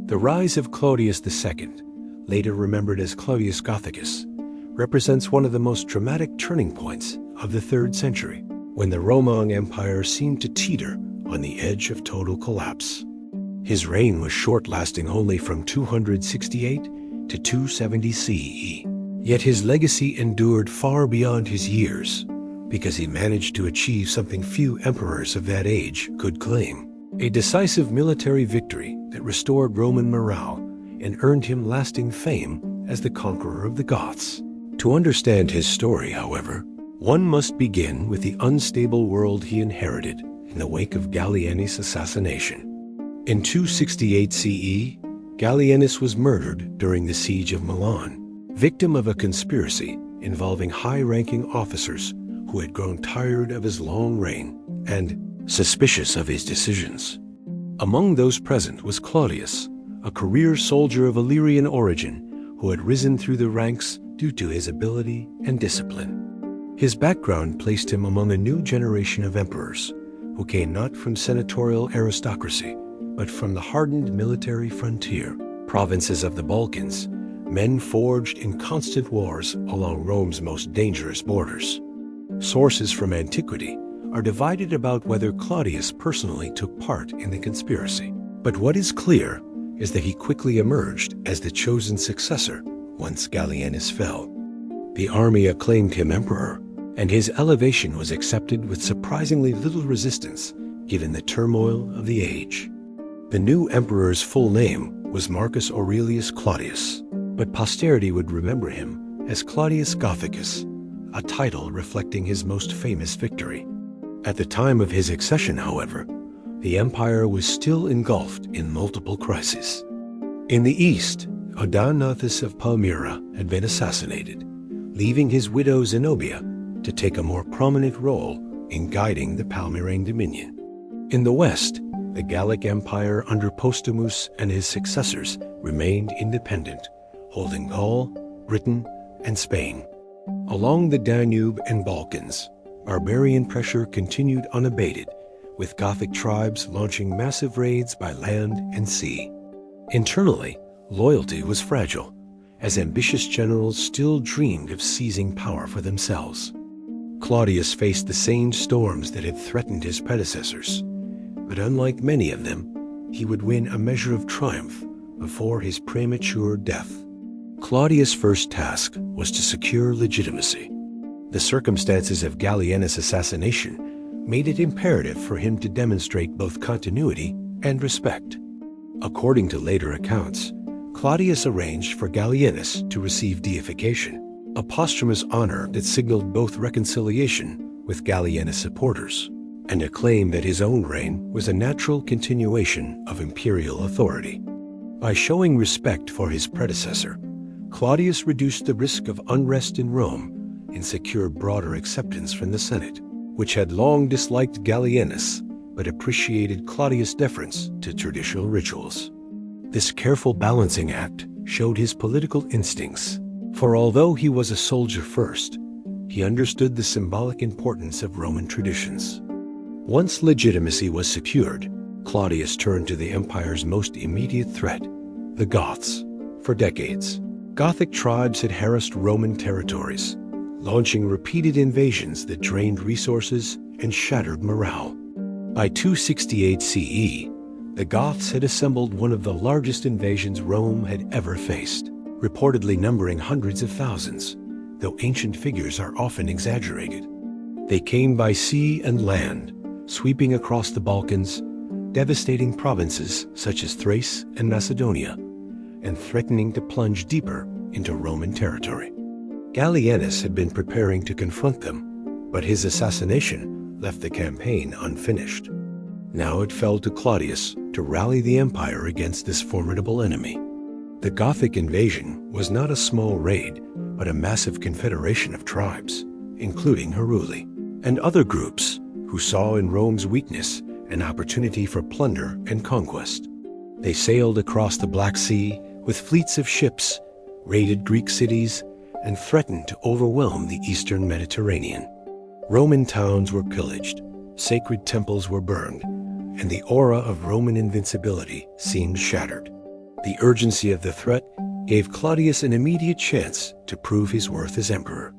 The rise of Claudius II, later remembered as Claudius Gothicus, represents one of the most dramatic turning points of the 3rd century, when the Roman Empire seemed to teeter on the edge of total collapse. His reign was short, lasting only from 268 to 270 CE. Yet his legacy endured far beyond his years, because he managed to achieve something few emperors of that age could claim: a decisive military victory that restored Roman morale and earned him lasting fame as the conqueror of the Goths. To understand his story, however, one must begin with the unstable world he inherited in the wake of Gallienus' assassination. In 268 CE, Gallienus was murdered during the siege of Milan, victim of a conspiracy involving high-ranking officers who had grown tired of his long reign and suspicious of his decisions. Among those present was Claudius, a career soldier of Illyrian origin who had risen through the ranks due to his ability and discipline. His background placed him among a new generation of emperors who came not from senatorial aristocracy, but from the hardened military frontier provinces of the Balkans, men forged in constant wars along Rome's most dangerous borders. Sources from antiquity are divided about whether Claudius personally took part in the conspiracy, but what is clear is that he quickly emerged as the chosen successor once Gallienus fell. The army acclaimed him emperor, and his elevation was accepted with surprisingly little resistance given the turmoil of the age. The new emperor's full name was Marcus Aurelius Claudius, but posterity would remember him as Claudius Gothicus, a title reflecting his most famous victory. At the time of his accession, however, the empire was still engulfed in multiple crises. In the east, Odaenathus of Palmyra had been assassinated, leaving his widow Zenobia to take a more prominent role in guiding the Palmyrene dominion. In the west, the Gallic Empire under Postumus and his successors remained independent, holding Gaul, Britain, and Spain. Along the Danube and Balkans, barbarian pressure continued unabated, with Gothic tribes launching massive raids by land and sea. Internally, loyalty was fragile, as ambitious generals still dreamed of seizing power for themselves. Claudius faced the same storms that had threatened his predecessors, but unlike many of them, he would win a measure of triumph before his premature death. Claudius' first task was to secure legitimacy. The circumstances of Gallienus' assassination made it imperative for him to demonstrate both continuity and respect. According to later accounts, Claudius arranged for Gallienus to receive deification, a posthumous honor that signaled both reconciliation with Gallienus supporters and a claim that his own reign was a natural continuation of imperial authority. By showing respect for his predecessor, Claudius reduced the risk of unrest in Rome and secured broader acceptance from the Senate, which had long disliked Gallienus but appreciated Claudius' deference to traditional rituals. This careful balancing act showed his political instincts, for although he was a soldier first, he understood the symbolic importance of Roman traditions. Once legitimacy was secured, Claudius turned to the empire's most immediate threat, the Goths. For decades, Gothic tribes had harassed Roman territories, launching repeated invasions that drained resources and shattered morale. By 268 CE, the Goths had assembled one of the largest invasions Rome had ever faced, reportedly numbering hundreds of thousands, though ancient figures are often exaggerated. They came by sea and land, sweeping across the Balkans, devastating provinces such as Thrace and Macedonia, and threatening to plunge deeper into Roman territory. Gallienus had been preparing to confront them, but his assassination left the campaign unfinished. Now it fell to Claudius to rally the empire against this formidable enemy. The Gothic invasion was not a small raid, but a massive confederation of tribes, including Heruli, and other groups who saw in Rome's weakness an opportunity for plunder and conquest. They sailed across the Black Sea with fleets of ships, raided Greek cities, and threatened to overwhelm the eastern Mediterranean. Roman towns were pillaged, sacred temples were burned, and the aura of Roman invincibility seemed shattered. The urgency of the threat gave Claudius an immediate chance to prove his worth as emperor.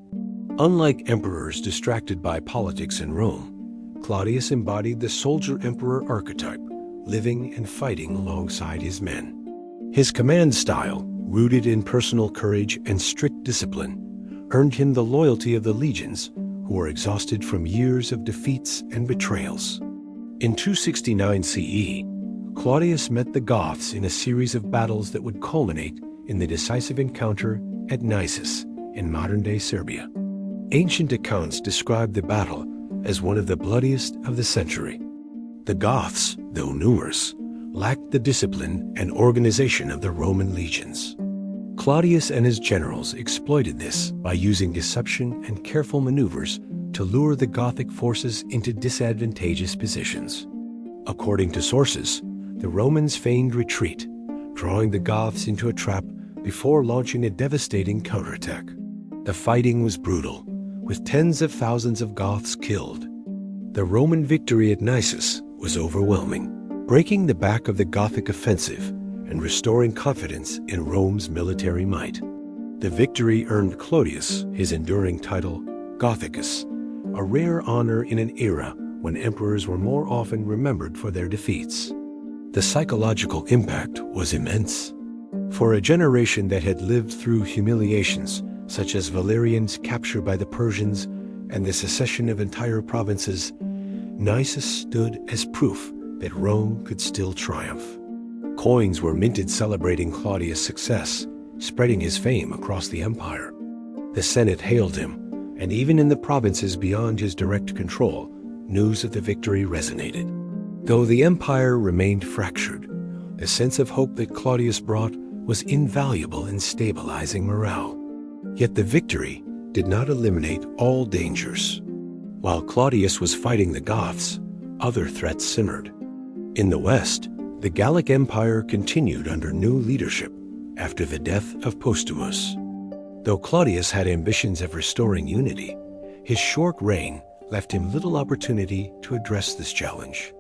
Unlike emperors distracted by politics in Rome, Claudius embodied the soldier-emperor archetype, living and fighting alongside his men. His command style, rooted in personal courage and strict discipline, earned him the loyalty of the legions, who were exhausted from years of defeats and betrayals. In 269 CE, Claudius met the Goths in a series of battles that would culminate in the decisive encounter at Nisus in modern-day Serbia. Ancient accounts describe the battle as one of the bloodiest of the century. The Goths, though numerous, lacked the discipline and organization of the Roman legions. Claudius and his generals exploited this by using deception and careful maneuvers to lure the Gothic forces into disadvantageous positions. According to sources, the Romans feigned retreat, drawing the Goths into a trap before launching a devastating counterattack. The fighting was brutal, with tens of thousands of Goths killed. The Roman victory at Nisus was overwhelming, breaking the back of the Gothic offensive and restoring confidence in Rome's military might. The victory earned Claudius his enduring title, Gothicus, a rare honor in an era when emperors were more often remembered for their defeats. The psychological impact was immense. For a generation that had lived through humiliations such as Valerian's capture by the Persians and the secession of entire provinces, Nisus stood as proof that Rome could still triumph. Coins were minted celebrating Claudius' success, spreading his fame across the empire. The Senate hailed him, and even in the provinces beyond his direct control, news of the victory resonated. Though the empire remained fractured, the sense of hope that Claudius brought was invaluable in stabilizing morale. Yet the victory did not eliminate all dangers. While Claudius was fighting the Goths, other threats simmered. In the west, the Gallic Empire continued under new leadership after the death of Postumus. Though Claudius had ambitions of restoring unity, his short reign left him little opportunity to address this challenge.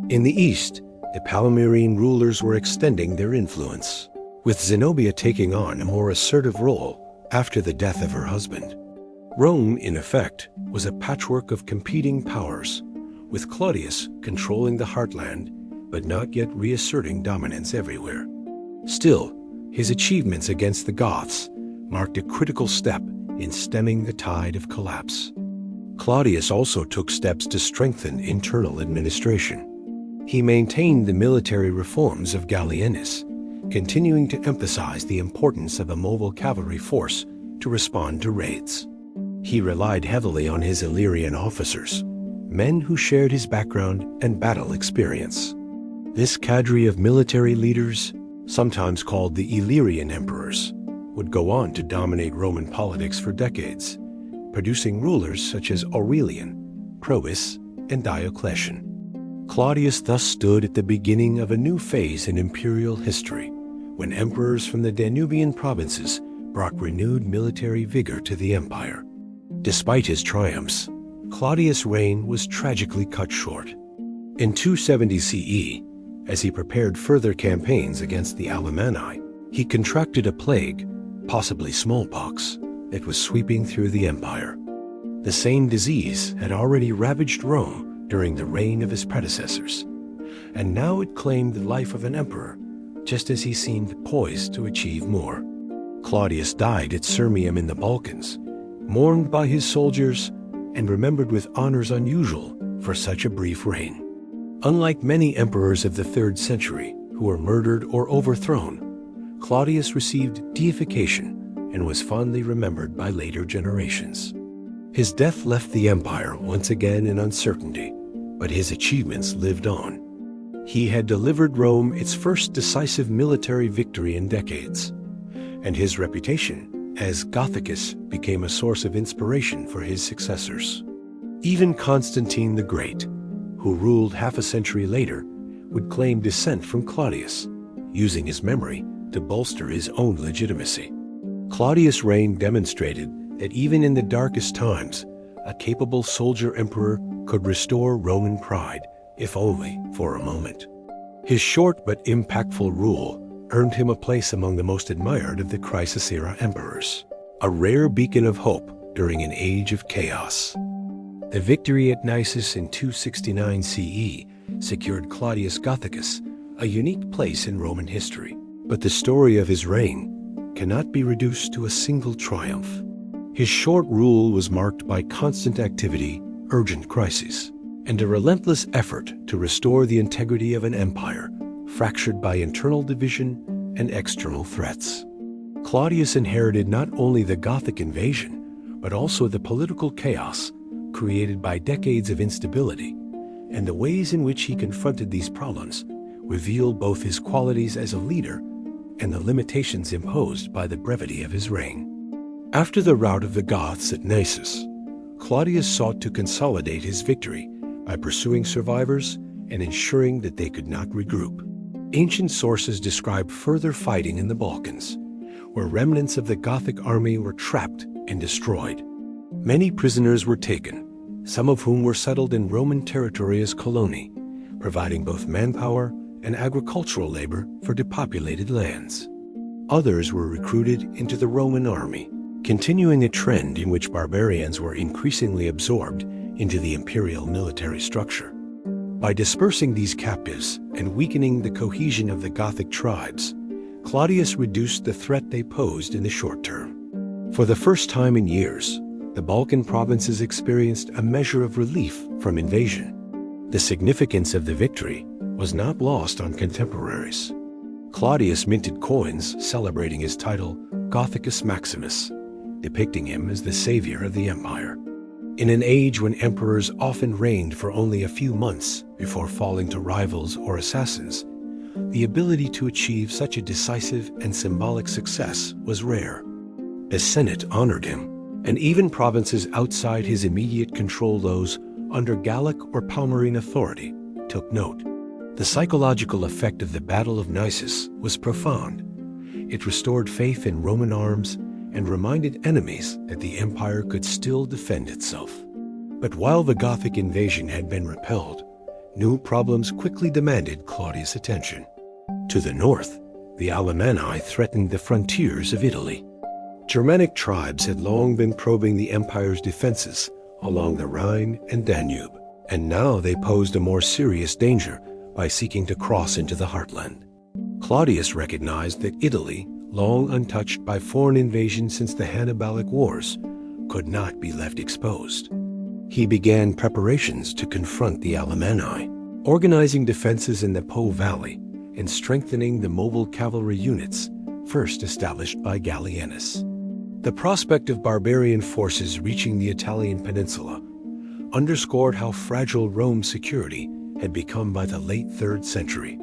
In the east, the Palmyrene rulers were extending their influence, with Zenobia taking on a more assertive role after the death of her husband. Rome, in effect, was a patchwork of competing powers, with Claudius controlling the heartland, but not yet reasserting dominance everywhere. Still, his achievements against the Goths marked a critical step in stemming the tide of collapse. Claudius also took steps to strengthen internal administration. He maintained the military reforms of Gallienus, continuing to emphasize the importance of a mobile cavalry force to respond to raids. He relied heavily on his Illyrian officers, men who shared his background and battle experience. This cadre of military leaders, sometimes called the Illyrian emperors, would go on to dominate Roman politics for decades, producing rulers such as Aurelian, Probus, and Diocletian. Claudius thus stood at the beginning of a new phase in imperial history, when emperors from the Danubian provinces brought renewed military vigor to the empire. Despite his triumphs, Claudius' reign was tragically cut short. In 270 CE, as he prepared further campaigns against the Alemanni, he contracted a plague, possibly smallpox, that was sweeping through the empire. The same disease had already ravaged Rome during the reign of his predecessors, and now it claimed the life of an emperor, just as he seemed poised to achieve more. Claudius died at Sirmium in the Balkans, mourned by his soldiers and remembered with honors unusual for such a brief reign. Unlike many emperors of the 3rd century who were murdered or overthrown, Claudius received deification and was fondly remembered by later generations. His death left the empire once again in uncertainty, but his achievements lived on. He had delivered Rome its first decisive military victory in decades, and his reputation as Gothicus became a source of inspiration for his successors. Even Constantine the Great, who ruled half a century later, would claim descent from Claudius, using his memory to bolster his own legitimacy. Claudius' reign demonstrated that even in the darkest times, a capable soldier emperor could restore Roman pride, if only for a moment. His short but impactful rule earned him a place among the most admired of the Crisis-era emperors, a rare beacon of hope during an age of chaos. The victory at Nisus in 269 CE secured Claudius Gothicus a unique place in Roman history, but the story of his reign cannot be reduced to a single triumph. His short rule was marked by constant activity, urgent crises, and a relentless effort to restore the integrity of an empire fractured by internal division and external threats. Claudius inherited not only the Gothic invasion, but also the political chaos created by decades of instability, and the ways in which he confronted these problems reveal both his qualities as a leader and the limitations imposed by the brevity of his reign. After the rout of the Goths at Nisus, Claudius sought to consolidate his victory by pursuing survivors and ensuring that they could not regroup. Ancient sources describe further fighting in the Balkans, where remnants of the Gothic army were trapped and destroyed. Many prisoners were taken, some of whom were settled in Roman territory as coloni, providing both manpower and agricultural labor for depopulated lands. Others were recruited into the Roman army, continuing a trend in which barbarians were increasingly absorbed into the imperial military structure. By dispersing these captives and weakening the cohesion of the Gothic tribes, Claudius reduced the threat they posed in the short term. For the first time in years, the Balkan provinces experienced a measure of relief from invasion. The significance of the victory was not lost on contemporaries. Claudius minted coins celebrating his title Gothicus Maximus, depicting him as the savior of the empire. In an age when emperors often reigned for only a few months before falling to rivals or assassins, the ability to achieve such a decisive and symbolic success was rare. The Senate honored him, and even provinces outside his immediate control, those under Gallic or Palmyrene authority, took note. The psychological effect of the Battle of Nisus was profound. It restored faith in Roman arms and reminded enemies that the empire could still defend itself. But while the Gothic invasion had been repelled, new problems quickly demanded Claudius' attention. To the north, the Alemanni threatened the frontiers of Italy. Germanic tribes had long been probing the empire's defenses along the Rhine and Danube, and now they posed a more serious danger by seeking to cross into the heartland. Claudius recognized that Italy, long untouched by foreign invasion since the Hannibalic Wars, could not be left exposed. He began preparations to confront the Alemanni, organizing defenses in the Po Valley and strengthening the mobile cavalry units first established by Gallienus. The prospect of barbarian forces reaching the Italian peninsula underscored how fragile Rome's security had become by the late 3rd century.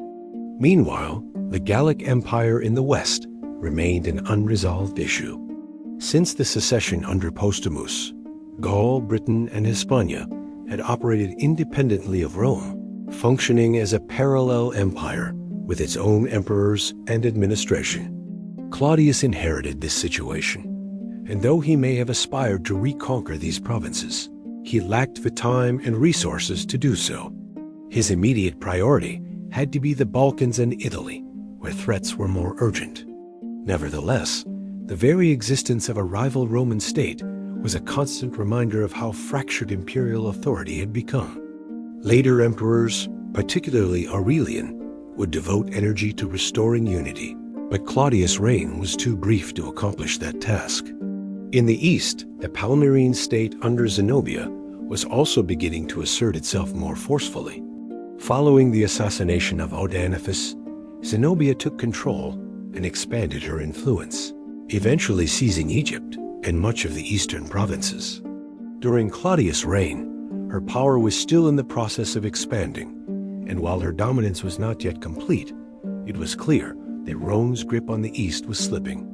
Meanwhile, the Gallic Empire in the west remained an unresolved issue. Since the secession under Postumus, Gaul, Britain, and Hispania had operated independently of Rome, functioning as a parallel empire with its own emperors and administration. Claudius inherited this situation, and though he may have aspired to reconquer these provinces, he lacked the time and resources to do so. His immediate priority had to be the Balkans and Italy, where threats were more urgent. Nevertheless, the very existence of a rival Roman state was a constant reminder of how fractured imperial authority had become. Later emperors, particularly Aurelian, would devote energy to restoring unity, but Claudius' reign was too brief to accomplish that task. In the east, the Palmyrene state under Zenobia was also beginning to assert itself more forcefully. Following the assassination of Odenathus, Zenobia took control and expanded her influence, eventually seizing Egypt and much of the eastern provinces. During Claudius' reign, her power was still in the process of expanding, and while her dominance was not yet complete, it was clear that Rome's grip on the east was slipping.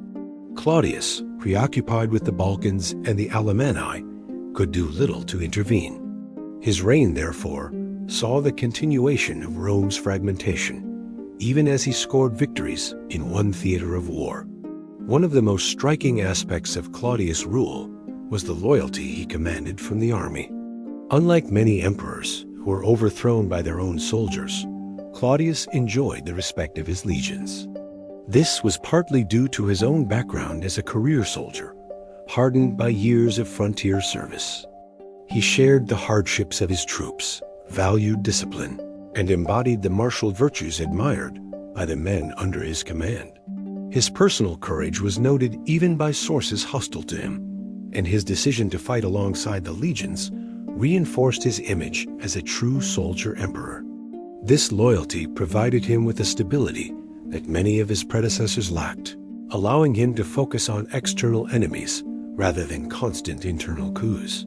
Claudius, preoccupied with the Balkans and the Alemanni, could do little to intervene. His reign, therefore, saw the continuation of Rome's fragmentation, even as he scored victories in one theater of war. One of the most striking aspects of Claudius' rule was the loyalty he commanded from the army. Unlike many emperors who were overthrown by their own soldiers, Claudius enjoyed the respect of his legions. This was partly due to his own background as a career soldier, hardened by years of frontier service. He shared the hardships of his troops, valued discipline, and embodied the martial virtues admired by the men under his command. His personal courage was noted even by sources hostile to him, and his decision to fight alongside the legions reinforced his image as a true soldier emperor. This loyalty provided him with a stability that many of his predecessors lacked, allowing him to focus on external enemies rather than constant internal coups.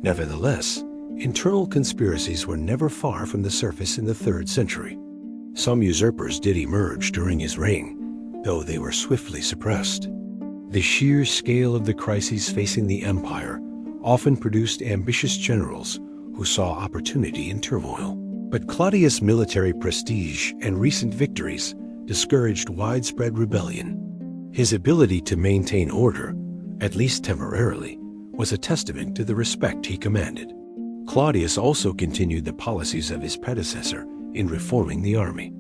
Nevertheless, internal conspiracies were never far from the surface in the 3rd century. Some usurpers did emerge during his reign, though they were swiftly suppressed. The sheer scale of the crises facing the empire often produced ambitious generals who saw opportunity in turmoil. But Claudius' military prestige and recent victories discouraged widespread rebellion. His ability to maintain order, at least temporarily, was a testament to the respect he commanded. Claudius also continued the policies of his predecessor in reforming the army.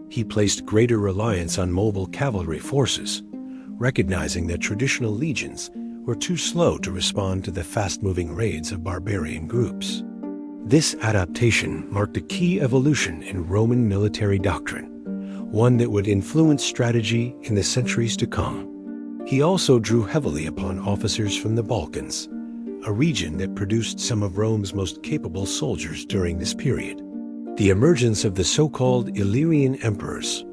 He placed greater reliance on mobile cavalry forces, recognizing that traditional legions were too slow to respond to the fast-moving raids of barbarian groups. This adaptation marked a key evolution in Roman military doctrine, one that would influence strategy in the centuries to come. He also drew heavily upon officers from the Balkans, a region that produced some of Rome's most capable soldiers during this period. The emergence of the so-called Illyrian emperors,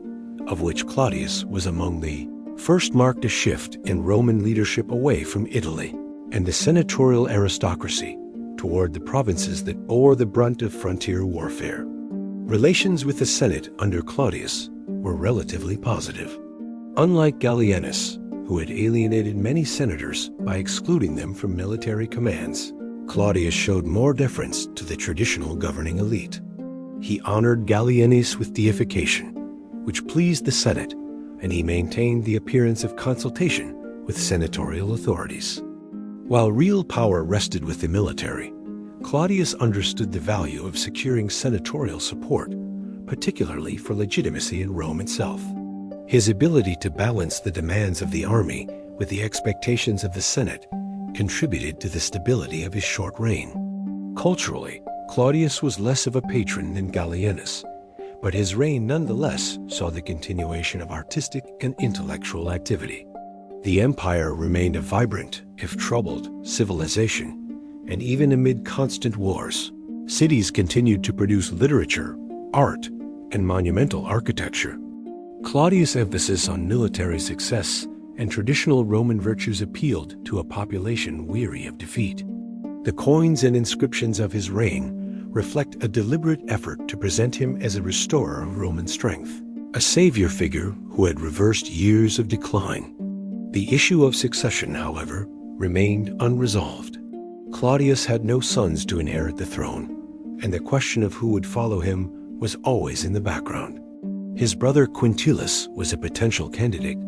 of which Claudius was among the first, marked a shift in Roman leadership away from Italy and the senatorial aristocracy toward the provinces that bore the brunt of frontier warfare. Relations with the Senate under Claudius were relatively positive. Unlike Gallienus, who had alienated many senators by excluding them from military commands, Claudius showed more deference to the traditional governing elite. He honored Gallienus with deification, which pleased the Senate, and he maintained the appearance of consultation with senatorial authorities. While real power rested with the military, Claudius understood the value of securing senatorial support, particularly for legitimacy in Rome itself. His ability to balance the demands of the army with the expectations of the Senate contributed to the stability of his short reign. Culturally, Claudius was less of a patron than Gallienus, but his reign nonetheless saw the continuation of artistic and intellectual activity. The empire remained a vibrant, if troubled, civilization, and even amid constant wars, cities continued to produce literature, art, and monumental architecture. Claudius' emphasis on military success and traditional Roman virtues appealed to a population weary of defeat. The coins and inscriptions of his reign reflect a deliberate effort to present him as a restorer of Roman strength, a savior figure who had reversed years of decline. The issue of succession, however, remained unresolved. Claudius had no sons to inherit the throne, and the question of who would follow him was always in the background. His brother Quintillus was a potential candidate,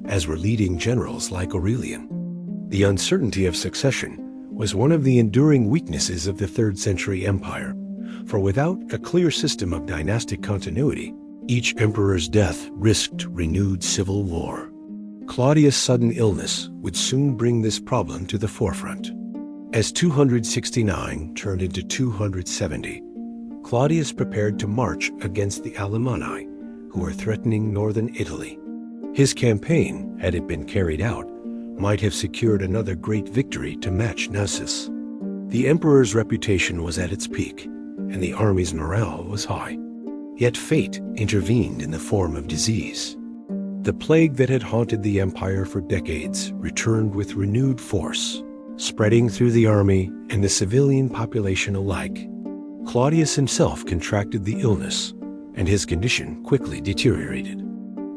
as were leading generals like Aurelian. The uncertainty of succession was one of the enduring weaknesses of the 3rd century empire, for without a clear system of dynastic continuity, each emperor's death risked renewed civil war. Claudius' sudden illness would soon bring this problem to the forefront. As 269 turned into 270, Claudius prepared to march against the Alemanni, who were threatening northern Italy. His campaign, had it been carried out, might have secured another great victory to match Nessus. The emperor's reputation was at its peak, and the army's morale was high. Yet fate intervened in the form of disease. The plague that had haunted the empire for decades returned with renewed force, spreading through the army and the civilian population alike. Claudius himself contracted the illness, and his condition quickly deteriorated.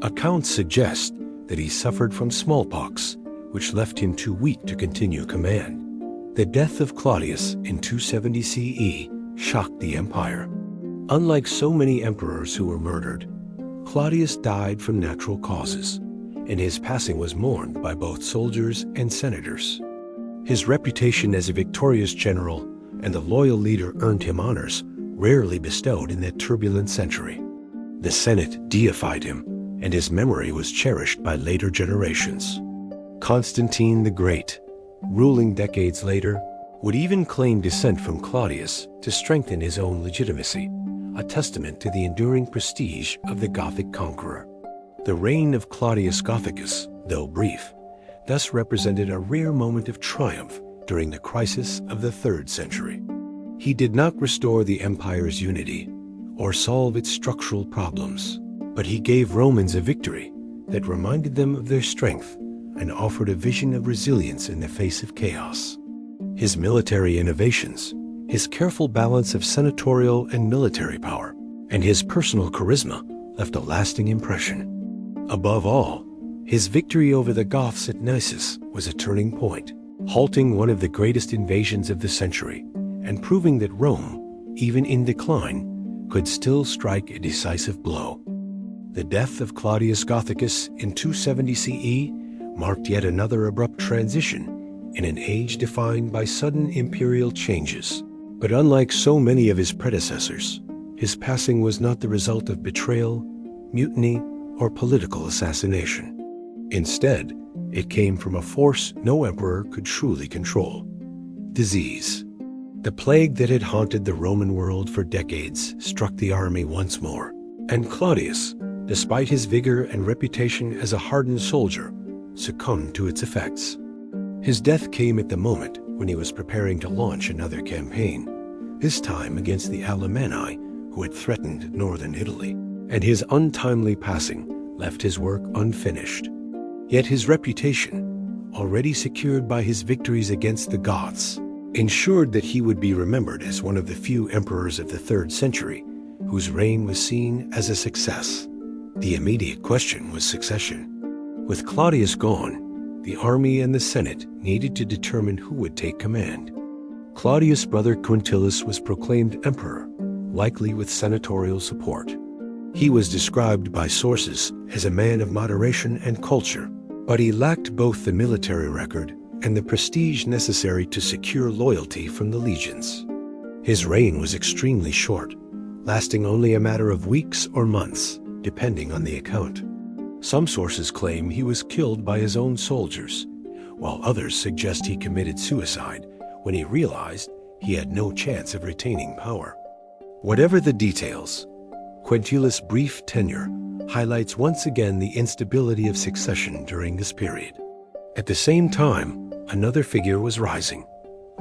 Accounts suggest that he suffered from smallpox, which left him too weak to continue command. The death of Claudius in 270 CE shocked the empire. Unlike so many emperors who were murdered, Claudius died from natural causes, and his passing was mourned by both soldiers and senators. His reputation as a victorious general and a loyal leader earned him honors rarely bestowed in that turbulent century. The Senate deified him, and his memory was cherished by later generations. Constantine the Great, ruling decades later, would even claim descent from Claudius to strengthen his own legitimacy, a testament to the enduring prestige of the Gothic conqueror. The reign of Claudius Gothicus, though brief, thus represented a rare moment of triumph during the crisis of the 3rd century. He did not restore the empire's unity or solve its structural problems, but he gave Romans a victory that reminded them of their strength and offered a vision of resilience in the face of chaos. His military innovations, his careful balance of senatorial and military power, and his personal charisma left a lasting impression. Above all, his victory over the Goths at Nisus was a turning point, halting one of the greatest invasions of the century and proving that Rome, even in decline, could still strike a decisive blow. The death of Claudius Gothicus in 270 CE marked yet another abrupt transition in an age defined by sudden imperial changes. But unlike so many of his predecessors, his passing was not the result of betrayal, mutiny, or political assassination. Instead, it came from a force no emperor could truly control: disease. The plague that had haunted the Roman world for decades struck the army once more, and Claudius, despite his vigor and reputation as a hardened soldier, succumbed to its effects. His death came at the moment when he was preparing to launch another campaign, this time against the Alemanni, who had threatened northern Italy, and his untimely passing left his work unfinished. Yet his reputation, already secured by his victories against the Goths, ensured that he would be remembered as one of the few emperors of the 3rd century whose reign was seen as a success. The immediate question was succession. With Claudius gone, the army and the Senate needed to determine who would take command. Claudius' brother Quintillus was proclaimed emperor, likely with senatorial support. He was described by sources as a man of moderation and culture, but he lacked both the military record and the prestige necessary to secure loyalty from the legions. His reign was extremely short, lasting only a matter of weeks or months, depending on the account. Some sources claim he was killed by his own soldiers, while others suggest he committed suicide when he realized he had no chance of retaining power. Whatever the details, Quintillus' brief tenure highlights once again the instability of succession during this period. At the same time, another figure was rising: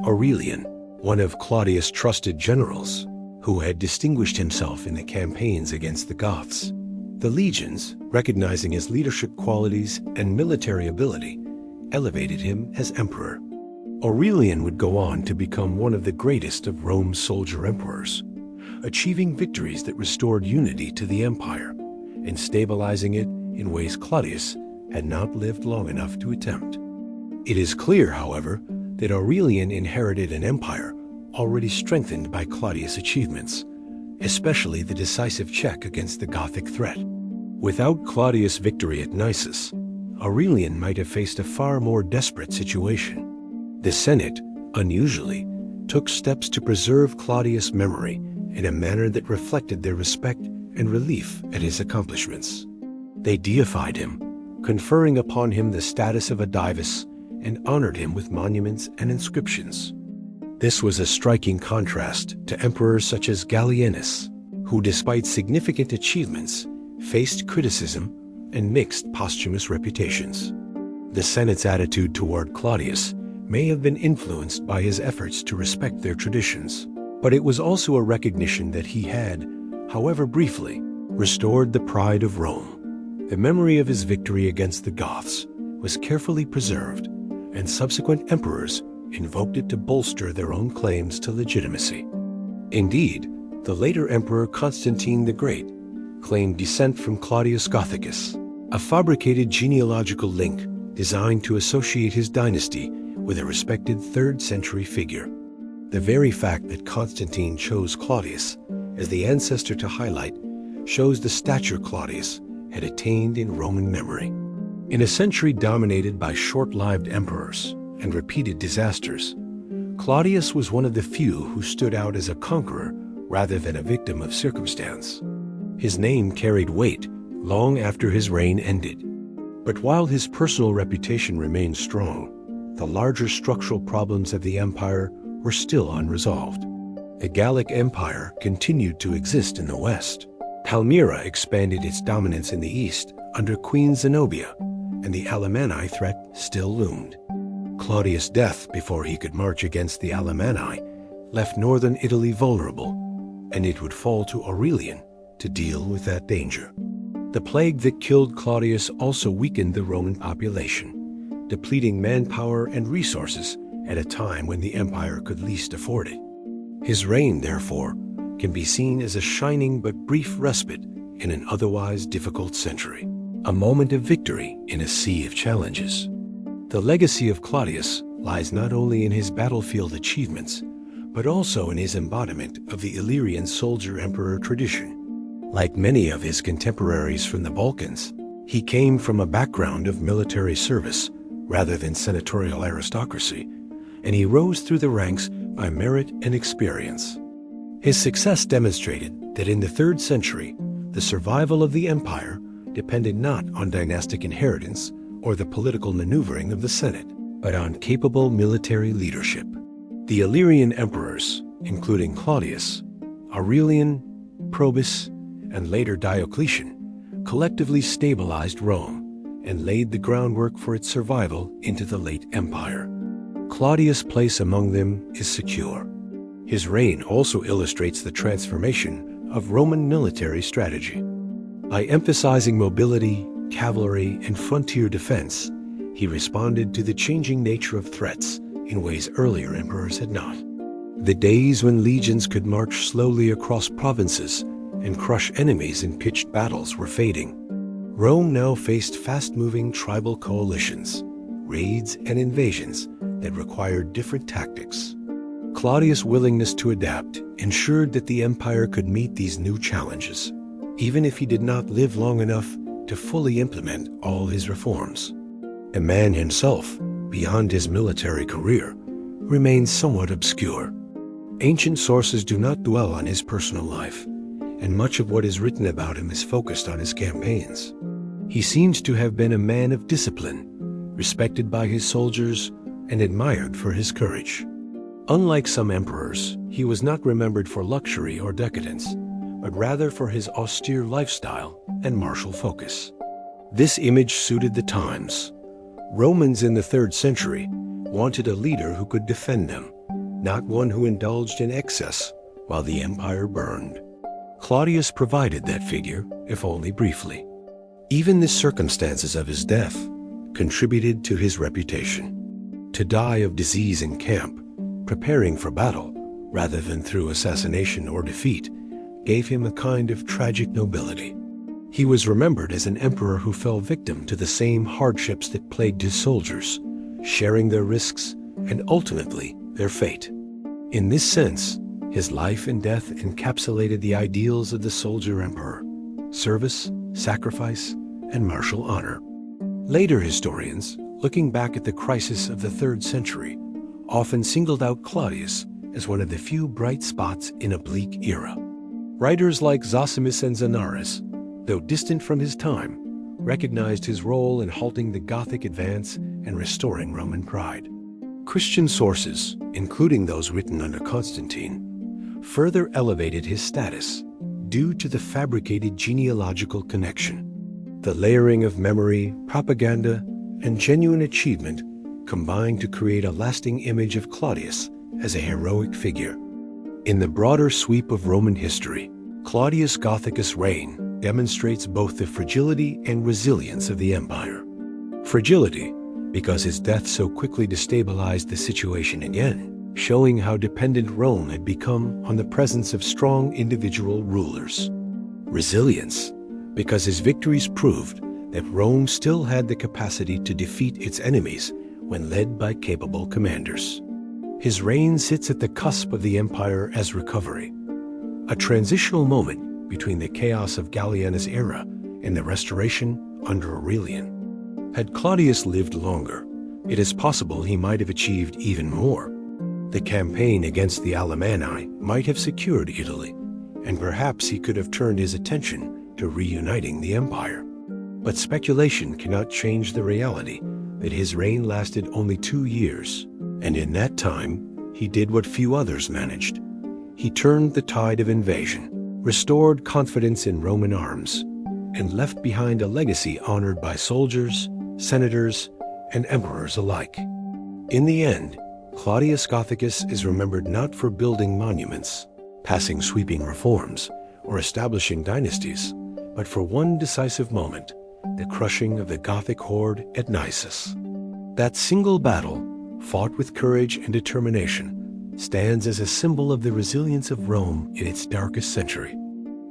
Aurelian, one of Claudius' trusted generals, who had distinguished himself in the campaigns against the Goths. The legions, recognizing his leadership qualities and military ability, elevated him as emperor. Aurelian would go on to become one of the greatest of Rome's soldier emperors, achieving victories that restored unity to the empire and stabilizing it in ways Claudius had not lived long enough to attempt. It is clear, however, that Aurelian inherited an empire already strengthened by Claudius' achievements, especially the decisive check against the Gothic threat. Without Claudius' victory at Nisus, Aurelian might have faced a far more desperate situation. The Senate, unusually, took steps to preserve Claudius' memory in a manner that reflected their respect and relief at his accomplishments. They deified him, conferring upon him the status of a divus, and honored him with monuments and inscriptions. This was a striking contrast to emperors such as Gallienus, who, despite significant achievements, faced criticism and mixed posthumous reputations. The Senate's attitude toward Claudius may have been influenced by his efforts to respect their traditions, but it was also a recognition that he had, however briefly, restored the pride of Rome. The memory of his victory against the Goths was carefully preserved, and subsequent emperors invoked it to bolster their own claims to legitimacy. Indeed, the later emperor Constantine the Great claimed descent from Claudius Gothicus, a fabricated genealogical link designed to associate his dynasty with a respected 3rd century figure. The very fact that Constantine chose Claudius as the ancestor to highlight shows the stature Claudius had attained in Roman memory. In a century dominated by short-lived emperors and repeated disasters, Claudius was one of the few who stood out as a conqueror rather than a victim of circumstance. His name carried weight long after his reign ended. But while his personal reputation remained strong, the larger structural problems of the empire were still unresolved. The Gallic Empire continued to exist in the west. Palmyra expanded its dominance in the east under Queen Zenobia, and the Alemanni threat still loomed. Claudius' death before he could march against the Alemanni left northern Italy vulnerable, and it would fall to Aurelian to deal with that danger. The plague that killed Claudius also weakened the Roman population, depleting manpower and resources at a time when the empire could least afford it. His reign, therefore, can be seen as a shining but brief respite in an otherwise difficult century, a moment of victory in a sea of challenges. The legacy of Claudius lies not only in his battlefield achievements, but also in his embodiment of the Illyrian soldier-emperor tradition. Like many of his contemporaries from the Balkans, he came from a background of military service rather than senatorial aristocracy, and he rose through the ranks by merit and experience. His success demonstrated that in the 3rd century, the survival of the empire depended not on dynastic inheritance or the political maneuvering of the Senate, but on capable military leadership. The Illyrian emperors, including Claudius, Aurelian, Probus, and later Diocletian, collectively stabilized Rome and laid the groundwork for its survival into the late empire. Claudius' place among them is secure. His reign also illustrates the transformation of Roman military strategy. By emphasizing mobility, cavalry, and frontier defense, he responded to the changing nature of threats in ways earlier emperors had not. The days when legions could march slowly across provinces and crush enemies in pitched battles were fading. Rome now faced fast-moving tribal coalitions, raids, and invasions that required different tactics. Claudius' willingness to adapt ensured that the empire could meet these new challenges, even if he did not live long enough to fully implement all his reforms. A man himself, beyond his military career, remains somewhat obscure. Ancient sources do not dwell on his personal life, and much of what is written about him is focused on his campaigns. He seems to have been a man of discipline, respected by his soldiers, and admired for his courage. Unlike some emperors, he was not remembered for luxury or decadence, but rather for his austere lifestyle and martial focus. This image suited the times. Romans in the 3rd century wanted a leader who could defend them, not one who indulged in excess while the empire burned. Claudius provided that figure, if only briefly. Even the circumstances of his death contributed to his reputation. To die of disease in camp, preparing for battle, rather than through assassination or defeat, gave him a kind of tragic nobility. He was remembered as an emperor who fell victim to the same hardships that plagued his soldiers, sharing their risks and ultimately their fate. In this sense, his life and death encapsulated the ideals of the soldier emperor: service, sacrifice, and martial honor. Later historians, looking back at the crisis of the 3rd century, often singled out Claudius as one of the few bright spots in a bleak era. Writers like Zosimus and Zanaras, though distant from his time, recognized his role in halting the Gothic advance and restoring Roman pride. Christian sources, including those written under Constantine, further elevated his status due to the fabricated genealogical connection. The layering of memory, propaganda, and genuine achievement combined to create a lasting image of Claudius as a heroic figure. In the broader sweep of Roman history, Claudius Gothicus' reign demonstrates both the fragility and resilience of the empire. Fragility, because his death so quickly destabilized the situation again, showing how dependent Rome had become on the presence of strong individual rulers. Resilience, because his victories proved that Rome still had the capacity to defeat its enemies when led by capable commanders. His reign sits at the cusp of the empire as recovery, a transitional moment between the chaos of Gallienus' era and the restoration under Aurelian. Had Claudius lived longer, it is possible he might have achieved even more. The campaign against the Alemanni might have secured Italy, and perhaps he could have turned his attention to reuniting the empire. But speculation cannot change the reality that his reign lasted only 2 years, and in that time, he did what few others managed. He turned the tide of invasion, restored confidence in Roman arms, and left behind a legacy honored by soldiers, senators, and emperors alike. In the end, Claudius Gothicus is remembered not for building monuments, passing sweeping reforms, or establishing dynasties, but for one decisive moment, the crushing of the Gothic horde at Nisus. That single battle, fought with courage and determination, stands as a symbol of the resilience of Rome in its darkest century.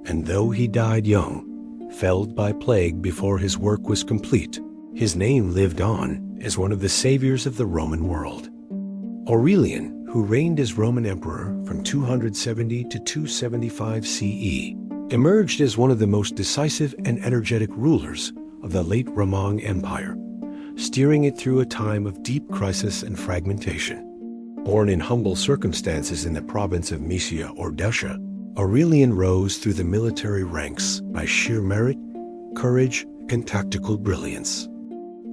And though he died young, felled by plague before his work was complete, his name lived on as one of the saviors of the Roman world. Aurelian, who reigned as Roman emperor from 270 to 275 CE, emerged as one of the most decisive and energetic rulers of the late Roman Empire, steering it through a time of deep crisis and fragmentation. Born in humble circumstances in the province of Mysia or Dacia, Aurelian rose through the military ranks by sheer merit, courage, and tactical brilliance.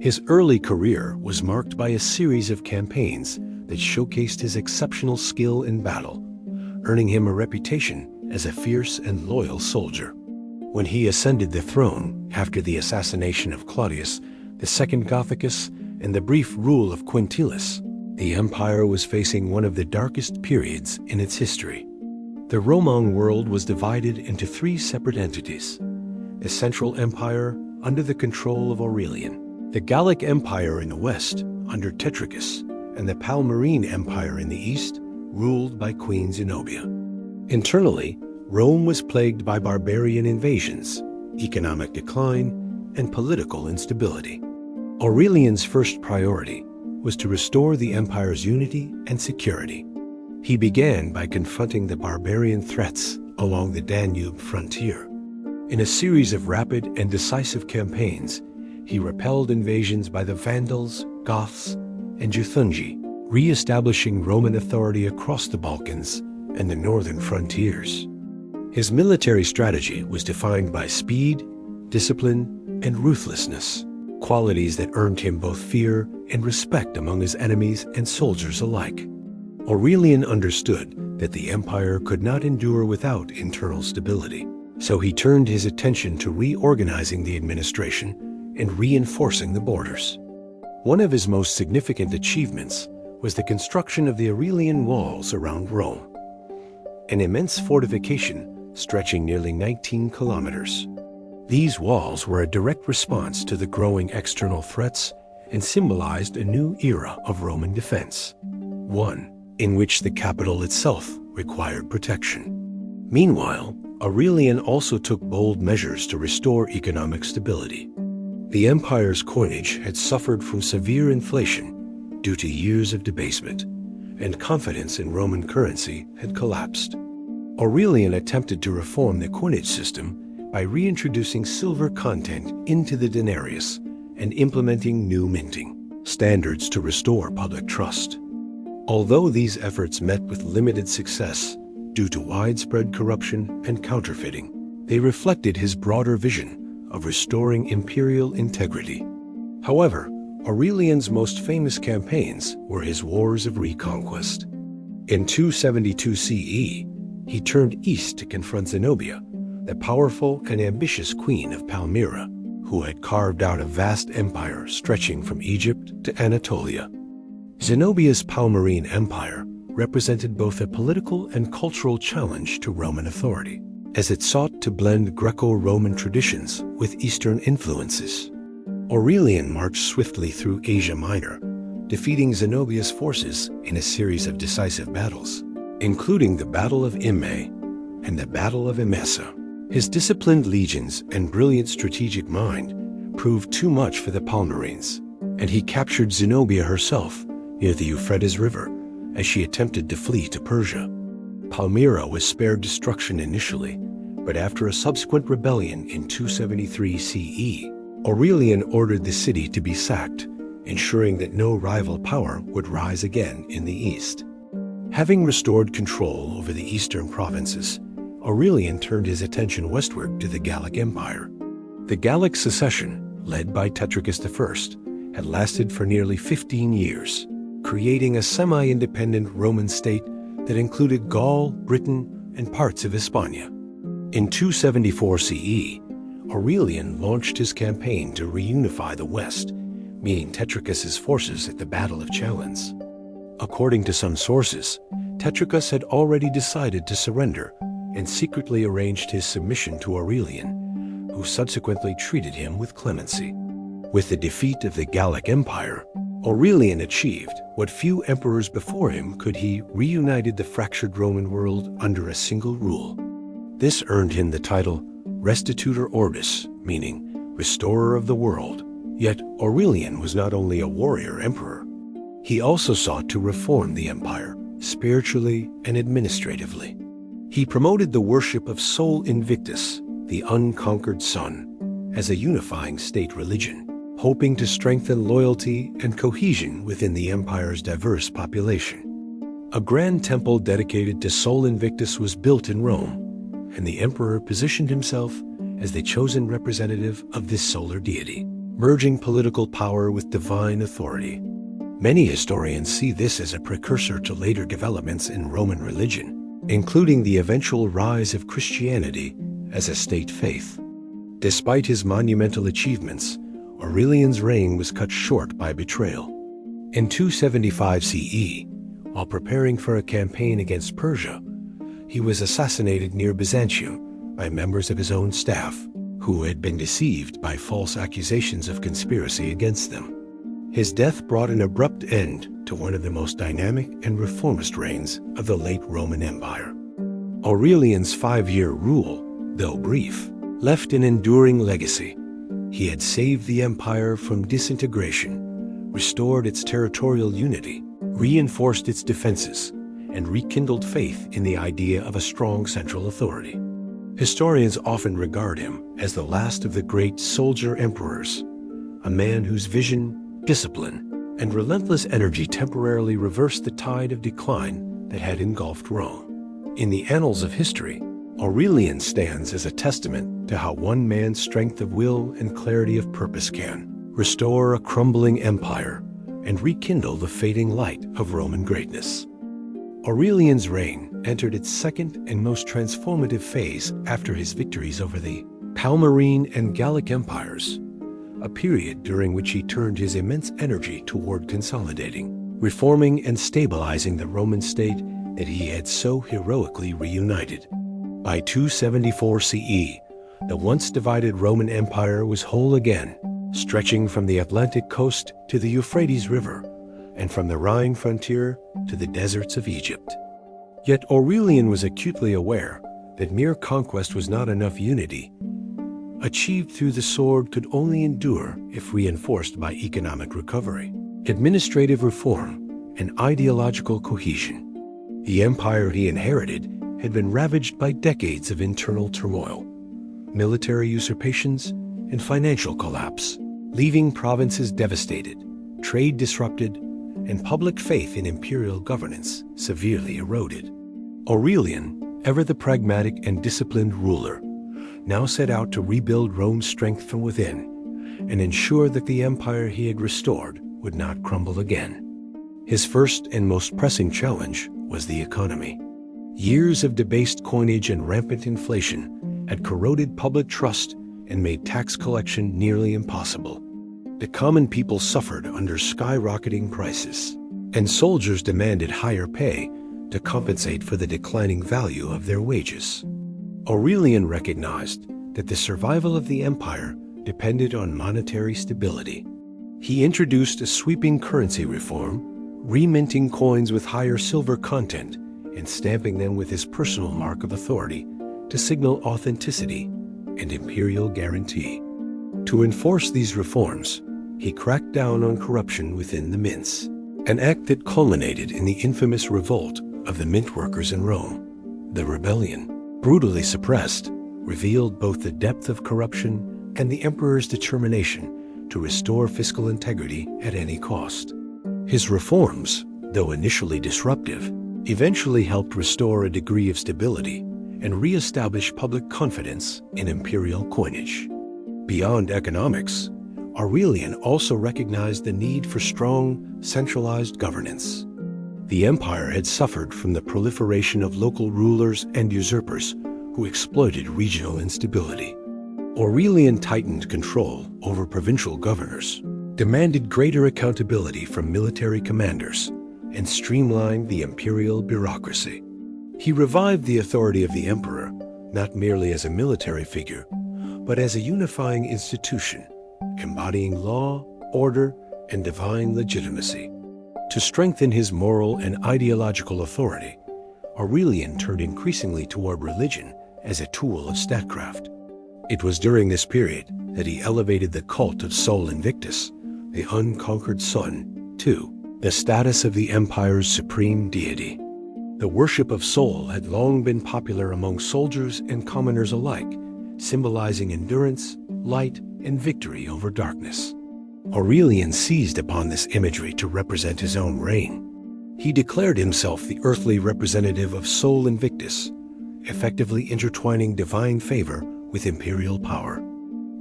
His early career was marked by a series of campaigns that showcased his exceptional skill in battle, earning him a reputation as a fierce and loyal soldier. When he ascended the throne after the assassination of Claudius, the second Gothicus, and the brief rule of Quintillus, the empire was facing one of the darkest periods in its history. The Roman world was divided into 3 separate entities: a central empire under the control of Aurelian, the Gallic Empire in the west under Tetricus, and the Palmyrene Empire in the east, ruled by Queen Zenobia. Internally, Rome was plagued by barbarian invasions, economic decline, and political instability. Aurelian's first priority was to restore the empire's unity and security. He began by confronting the barbarian threats along the Danube frontier. In a series of rapid and decisive campaigns, he repelled invasions by the Vandals, Goths, and Juthungi, re-establishing Roman authority across the Balkans and the northern frontiers. His military strategy was defined by speed, discipline, and ruthlessness, qualities that earned him both fear and respect among his enemies and soldiers alike. Aurelian understood that the empire could not endure without internal stability, so he turned his attention to reorganizing the administration and reinforcing the borders. One of his most significant achievements was the construction of the Aurelian Walls around Rome, an immense fortification stretching nearly 19 kilometers. These walls were a direct response to the growing external threats and symbolized a new era of Roman defense, one in which the capital itself required protection. Meanwhile, Aurelian also took bold measures to restore economic stability. The empire's coinage had suffered from severe inflation due to years of debasement, and confidence in Roman currency had collapsed. Aurelian attempted to reform the coinage system by reintroducing silver content into the denarius and implementing new minting standards to restore public trust. Although these efforts met with limited success due to widespread corruption and counterfeiting, they reflected his broader vision of restoring imperial integrity. However, Aurelian's most famous campaigns were his wars of reconquest. In 272 CE, he turned east to confront Zenobia, the powerful and ambitious queen of Palmyra, who had carved out a vast empire stretching from Egypt to Anatolia. Zenobia's Palmyrene Empire represented both a political and cultural challenge to Roman authority, as it sought to blend Greco-Roman traditions with Eastern influences. Aurelian marched swiftly through Asia Minor, defeating Zenobia's forces in a series of decisive battles, including the Battle of Imme and the Battle of Emesa. His disciplined legions and brilliant strategic mind proved too much for the Palmyrenes, and he captured Zenobia herself near the Euphrates River as she attempted to flee to Persia. Palmyra was spared destruction initially, but after a subsequent rebellion in 273 CE, Aurelian ordered the city to be sacked, ensuring that no rival power would rise again in the east. Having restored control over the eastern provinces, Aurelian turned his attention westward to the Gallic Empire. The Gallic succession, led by Tetricus I, had lasted for nearly 15 years, creating a semi-independent Roman state that included Gaul, Britain, and parts of Hispania. In 274 CE, Aurelian launched his campaign to reunify the West, meeting Tetricus's forces at the Battle of Chalons. According to some sources, Tetricus had already decided to surrender and secretly arranged his submission to Aurelian, who subsequently treated him with clemency. With the defeat of the Gallic Empire, Aurelian achieved what few emperors before him could. He reunited the fractured Roman world under a single rule. This earned him the title Restitutor Orbis, meaning restorer of the world. Yet Aurelian was not only a warrior emperor. He also sought to reform the empire, spiritually and administratively. He promoted the worship of Sol Invictus, the unconquered sun, as a unifying state religion, hoping to strengthen loyalty and cohesion within the empire's diverse population. A grand temple dedicated to Sol Invictus was built in Rome, and the emperor positioned himself as the chosen representative of this solar deity, merging political power with divine authority. Many historians see this as a precursor to later developments in Roman religion, including the eventual rise of Christianity as a state faith. Despite his monumental achievements, Aurelian's reign was cut short by betrayal. In 275 CE, while preparing for a campaign against Persia, he was assassinated near Byzantium by members of his own staff, who had been deceived by false accusations of conspiracy against them. His death brought an abrupt end to one of the most dynamic and reformist reigns of the late Roman Empire. Aurelian's 5-year rule, though brief, left an enduring legacy. He had saved the empire from disintegration, restored its territorial unity, reinforced its defenses, and rekindled faith in the idea of a strong central authority. Historians often regard him as the last of the great soldier emperors, a man whose vision, discipline, and relentless energy temporarily reversed the tide of decline that had engulfed Rome. In the annals of history, Aurelian stands as a testament to how one man's strength of will and clarity of purpose can restore a crumbling empire and rekindle the fading light of Roman greatness. Aurelian's reign entered its second and most transformative phase after his victories over the Palmyrene and Gallic Empires, a period during which he turned his immense energy toward consolidating, reforming, and stabilizing the Roman state that he had so heroically reunited. By 274 CE, the once divided Roman Empire was whole again, stretching from the Atlantic coast to the Euphrates River, and from the Rhine frontier to the deserts of Egypt. Yet Aurelian was acutely aware that mere conquest was not enough. Unity, achieved through the sword, could only endure if reinforced by economic recovery, administrative reform, and ideological cohesion. The empire he inherited had been ravaged by decades of internal turmoil, military usurpations, and financial collapse, leaving provinces devastated, trade disrupted, and public faith in imperial governance severely eroded. Aurelian, ever the pragmatic and disciplined ruler, now set out to rebuild Rome's strength from within and ensure that the empire he had restored would not crumble again. His first and most pressing challenge was the economy. Years of debased coinage and rampant inflation had corroded public trust and made tax collection nearly impossible. The common people suffered under skyrocketing prices, and soldiers demanded higher pay to compensate for the declining value of their wages. Aurelian recognized that the survival of the empire depended on monetary stability. He introduced a sweeping currency reform, reminting coins with higher silver content and stamping them with his personal mark of authority to signal authenticity and imperial guarantee. To enforce these reforms, he cracked down on corruption within the mints, an act that culminated in the infamous revolt of the mint workers in Rome. The rebellion, brutally suppressed, revealed both the depth of corruption and the emperor's determination to restore fiscal integrity at any cost. His reforms, though initially disruptive, eventually helped restore a degree of stability and re-establish public confidence in imperial coinage. Beyond economics, Aurelian also recognized the need for strong, centralized governance. The empire had suffered from the proliferation of local rulers and usurpers who exploited regional instability. Aurelian tightened control over provincial governors, demanded greater accountability from military commanders, and streamlined the imperial bureaucracy. He revived the authority of the emperor, not merely as a military figure, but as a unifying institution, embodying law, order, and divine legitimacy. To strengthen his moral and ideological authority, Aurelian turned increasingly toward religion as a tool of statecraft. It was during this period that he elevated the cult of Sol Invictus, the unconquered sun, to the status of the empire's supreme deity. The worship of Sol had long been popular among soldiers and commoners alike, symbolizing endurance, light, and victory over darkness. Aurelian seized upon this imagery to represent his own reign. He declared himself the earthly representative of Sol Invictus, effectively intertwining divine favor with imperial power.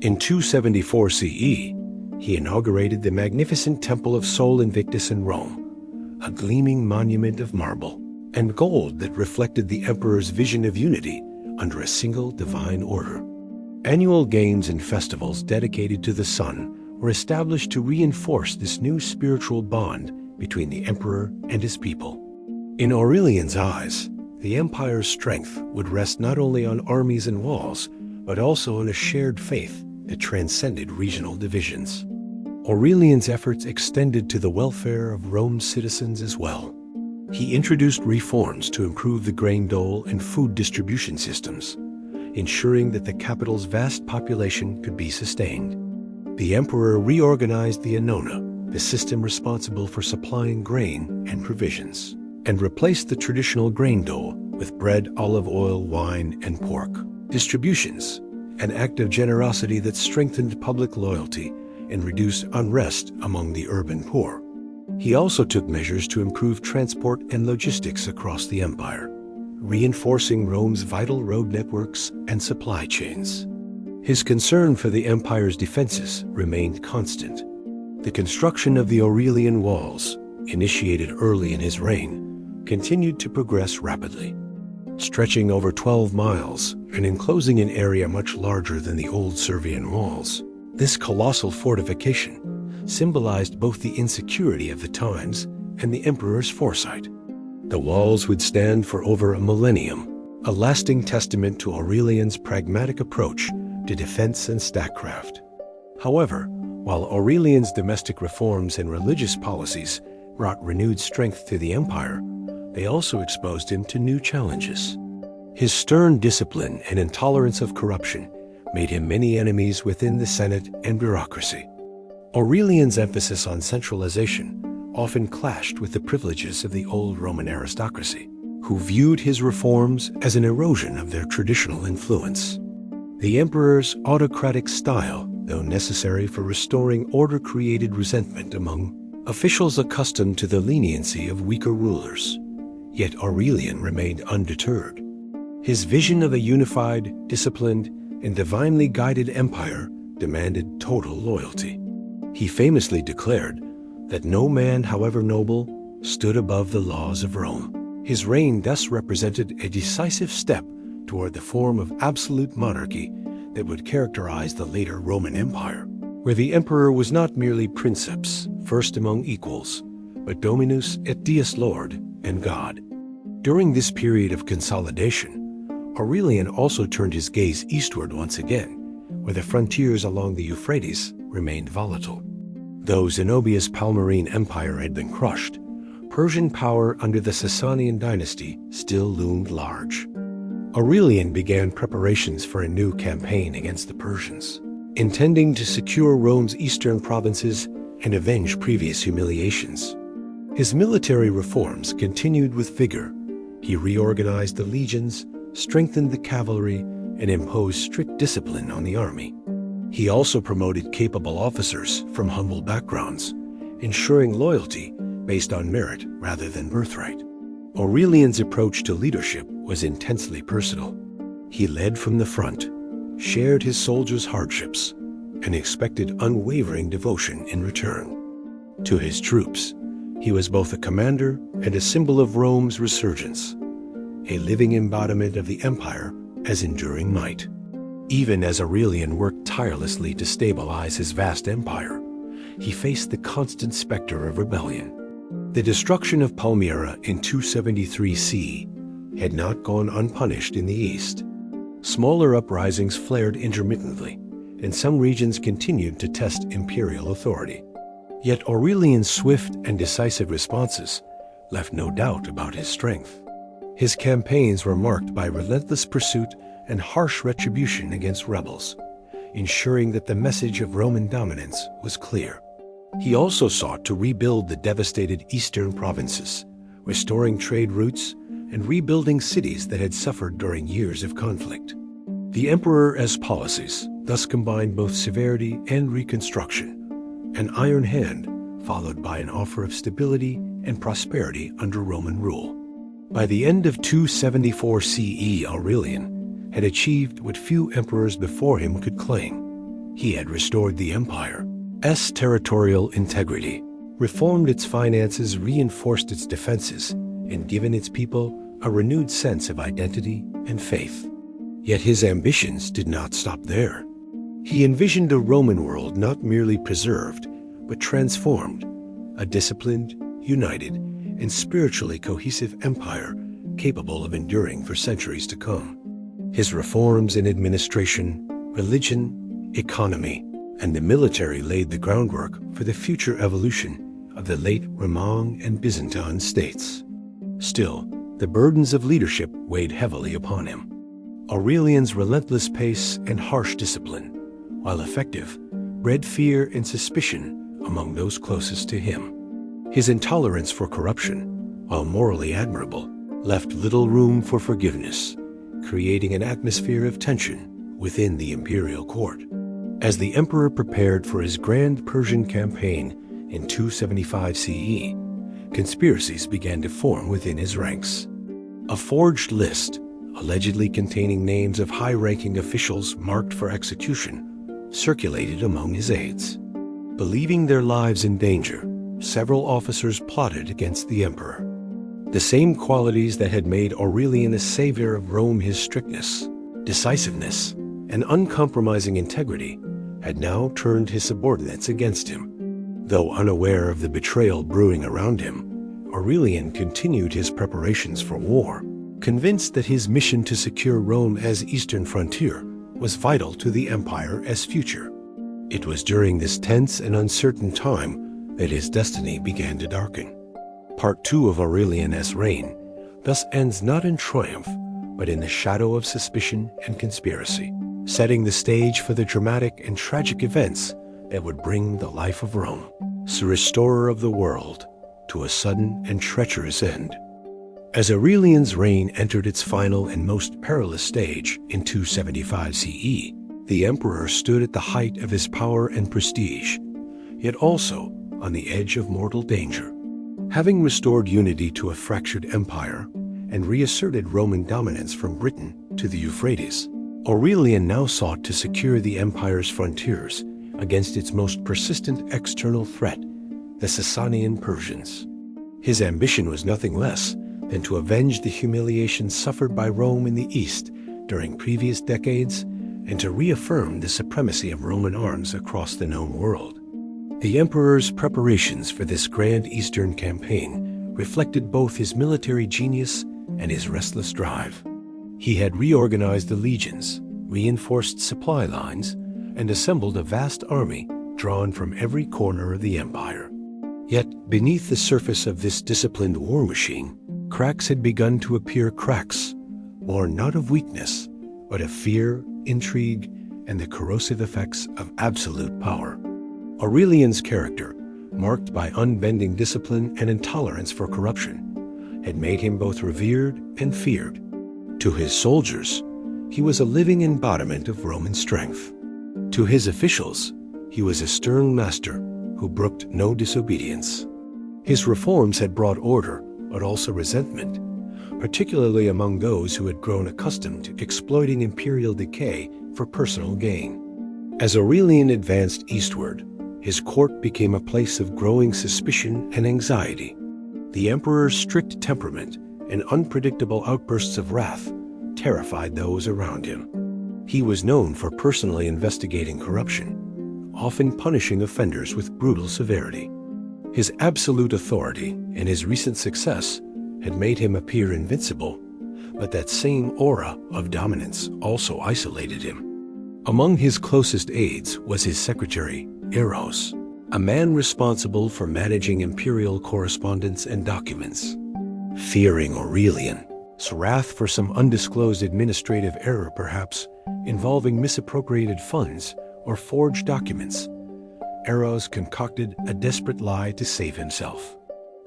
In 274 CE, he inaugurated the magnificent Temple of Sol Invictus in Rome, a gleaming monument of marble and gold that reflected the emperor's vision of unity under a single divine order. Annual games and festivals dedicated to the sun were established to reinforce this new spiritual bond between the emperor and his people. In Aurelian's eyes, the empire's strength would rest not only on armies and walls, but also on a shared faith that transcended regional divisions. Aurelian's efforts extended to the welfare of Rome's citizens as well. He introduced reforms to improve the grain dole and food distribution systems, ensuring that the capital's vast population could be sustained. The emperor reorganized the annona, the system responsible for supplying grain and provisions, and replaced the traditional grain dole with bread, olive oil, wine, and pork distributions, an act of generosity that strengthened public loyalty and reduced unrest among the urban poor. He also took measures to improve transport and logistics across the empire, reinforcing Rome's vital road networks and supply chains. His concern for the empire's defenses remained constant. The construction of the Aurelian Walls, initiated early in his reign, continued to progress rapidly. Stretching over 12 miles and enclosing an area much larger than the old Servian walls, this colossal fortification symbolized both the insecurity of the times and the emperor's foresight. The walls would stand for over a millennium, a lasting testament to Aurelian's pragmatic approach to defense and statecraft. However, while Aurelian's domestic reforms and religious policies brought renewed strength to the empire, they also exposed him to new challenges. His stern discipline and intolerance of corruption made him many enemies within the Senate and bureaucracy. Aurelian's emphasis on centralization often clashed with the privileges of the old Roman aristocracy, who viewed his reforms as an erosion of their traditional influence. The emperor's autocratic style, though necessary for restoring order, created resentment among officials accustomed to the leniency of weaker rulers. Yet Aurelian remained undeterred. His vision of a unified, disciplined, and divinely guided empire demanded total loyalty. He famously declared that no man, however noble, stood above the laws of Rome. His reign thus represented a decisive step toward the form of absolute monarchy that would characterize the later Roman Empire, where the emperor was not merely princeps, first among equals, but dominus et deus, Lord and God. During this period of consolidation, Aurelian also turned his gaze eastward once again, where the frontiers along the Euphrates remained volatile. Though Zenobia's Palmyrene Empire had been crushed, Persian power under the Sasanian dynasty still loomed large. Aurelian began preparations for a new campaign against the Persians, intending to secure Rome's eastern provinces and avenge previous humiliations. His military reforms continued with vigor. He reorganized the legions, strengthened the cavalry, and imposed strict discipline on the army. He also promoted capable officers from humble backgrounds, ensuring loyalty based on merit rather than birthright. Aurelian's approach to leadership was intensely personal. He led from the front, shared his soldiers' hardships, and expected unwavering devotion in return. To his troops, he was both a commander and a symbol of Rome's resurgence, a living embodiment of the empire as enduring might. Even as Aurelian worked tirelessly to stabilize his vast empire, he faced the constant specter of rebellion. The destruction of Palmyra in 273 CE had not gone unpunished in the east. Smaller uprisings flared intermittently, and some regions continued to test imperial authority. Yet Aurelian's swift and decisive responses left no doubt about his strength. His campaigns were marked by relentless pursuit and harsh retribution against rebels, ensuring that the message of Roman dominance was clear. He also sought to rebuild the devastated eastern provinces, restoring trade routes and rebuilding cities that had suffered during years of conflict. The emperor's policies thus combined both severity and reconstruction, an iron hand followed by an offer of stability and prosperity under Roman rule. By the end of 274 CE, Aurelian had achieved what few emperors before him could claim. He had restored the empire's territorial integrity, reformed its finances, reinforced its defenses, and given its people a renewed sense of identity and faith. Yet his ambitions did not stop there. He envisioned a Roman world not merely preserved, but transformed, a disciplined, united, and spiritually cohesive empire capable of enduring for centuries to come. His reforms in administration, religion, economy, and the military laid the groundwork for the future evolution of the late Roman and Byzantine states. Still, the burdens of leadership weighed heavily upon him. Aurelian's relentless pace and harsh discipline, while effective, bred fear and suspicion among those closest to him. His intolerance for corruption, while morally admirable, left little room for forgiveness, creating an atmosphere of tension within the imperial court. As the emperor prepared for his grand Persian campaign in 275 CE, conspiracies began to form within his ranks. A forged list, allegedly containing names of high-ranking officials marked for execution, circulated among his aides. Believing their lives in danger, several officers plotted against the emperor. The same qualities that had made Aurelian a savior of Rome, his strictness, decisiveness, and uncompromising integrity, had now turned his subordinates against him. Though unaware of the betrayal brewing around him, Aurelian continued his preparations for war, convinced that his mission to secure Rome as eastern frontier was vital to the empire's future. It was during this tense and uncertain time that his destiny began to darken. Part 2 of Aurelian's reign thus ends not in triumph, but in the shadow of suspicion and conspiracy, setting the stage for the dramatic and tragic events that would bring the life of Rome, the restorer of the world, to a sudden and treacherous end. As Aurelian's reign entered its final and most perilous stage in 275 CE, the emperor stood at the height of his power and prestige, yet also on the edge of mortal danger. Having restored unity to a fractured empire and reasserted Roman dominance from Britain to the Euphrates, Aurelian now sought to secure the empire's frontiers against its most persistent external threat, the Sasanian Persians. His ambition was nothing less than to avenge the humiliation suffered by Rome in the East during previous decades and to reaffirm the supremacy of Roman arms across the known world. The emperor's preparations for this grand Eastern campaign reflected both his military genius and his restless drive. He had reorganized the legions, reinforced supply lines, and assembled a vast army drawn from every corner of the empire. Yet, beneath the surface of this disciplined war machine, cracks had begun to appear, cracks born not of weakness, but of fear, intrigue, and the corrosive effects of absolute power. Aurelian's character, marked by unbending discipline and intolerance for corruption, had made him both revered and feared. To his soldiers, he was a living embodiment of Roman strength. To his officials, he was a stern master who brooked no disobedience. His reforms had brought order, but also resentment, particularly among those who had grown accustomed to exploiting imperial decay for personal gain. As Aurelian advanced eastward, his court became a place of growing suspicion and anxiety. The emperor's strict temperament and unpredictable outbursts of wrath terrified those around him. He was known for personally investigating corruption, often punishing offenders with brutal severity. His absolute authority and his recent success had made him appear invincible, but that same aura of dominance also isolated him. Among his closest aides was his secretary, Eros, a man responsible for managing imperial correspondence and documents. Fearing Aurelian's wrath for some undisclosed administrative error, perhaps involving misappropriated funds or forged documents, Eros concocted a desperate lie to save himself.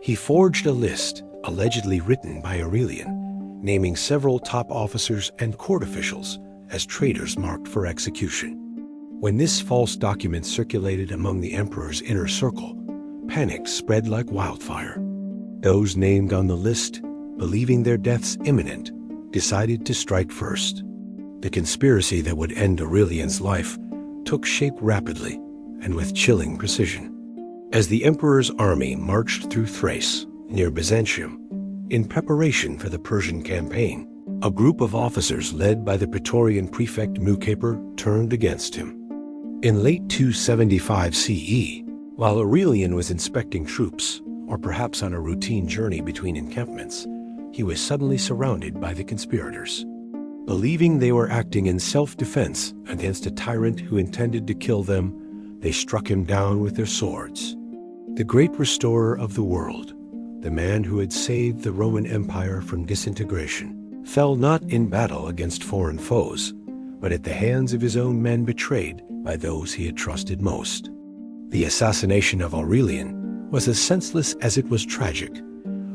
He forged a list, allegedly written by Aurelian, naming several top officers and court officials as traitors marked for execution. When this false document circulated among the emperor's inner circle, panic spread like wildfire. Those named on the list, believing their deaths imminent, decided to strike first. The conspiracy that would end Aurelian's life took shape rapidly and with chilling precision. As the emperor's army marched through Thrace, near Byzantium, in preparation for the Persian campaign, a group of officers led by the Praetorian prefect Mucaper turned against him. In late 275 CE, while Aurelian was inspecting troops, or perhaps on a routine journey between encampments, he was suddenly surrounded by the conspirators. Believing they were acting in self-defense against a tyrant who intended to kill them, they struck him down with their swords. The great restorer of the world, the man who had saved the Roman Empire from disintegration, fell not in battle against foreign foes, but at the hands of his own men betrayed by those he had trusted most. The assassination of Aurelian was as senseless as it was tragic,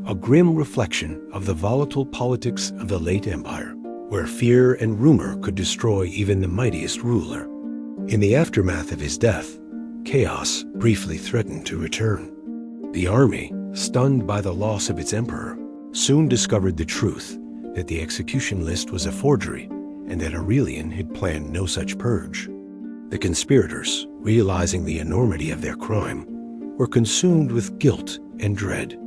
a grim reflection of the volatile politics of the late empire, where fear and rumor could destroy even the mightiest ruler. In the aftermath of his death, chaos briefly threatened to return. The army, stunned by the loss of its emperor, soon discovered the truth that the execution list was a forgery and that Aurelian had planned no such purge. The conspirators, realizing the enormity of their crime, were consumed with guilt and dread.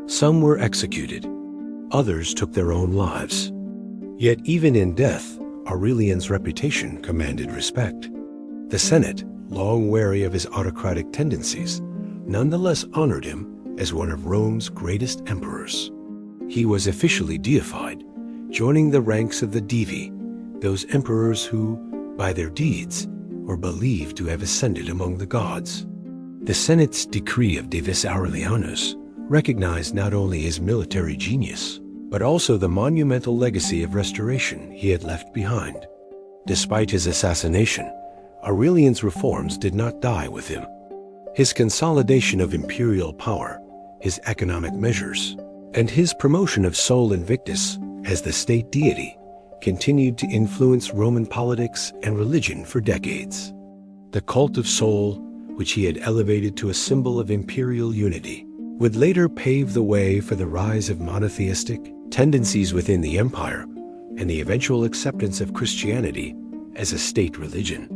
Some were executed, others took their own lives. Yet even in death, Aurelian's reputation commanded respect. The Senate, long wary of his autocratic tendencies, nonetheless honored him as one of Rome's greatest emperors. He was officially deified, joining the ranks of the Divi, those emperors who, by their deeds, were believed to have ascended among the gods. The Senate's decree of Divis Aurelianus recognized not only his military genius, but also the monumental legacy of restoration he had left behind. Despite his assassination, Aurelian's reforms did not die with him. His consolidation of imperial power, his economic measures, and his promotion of Sol Invictus as the state deity continued to influence Roman politics and religion for decades. The cult of Sol, which he had elevated to a symbol of imperial unity, would later pave the way for the rise of monotheistic tendencies within the empire and the eventual acceptance of Christianity as a state religion.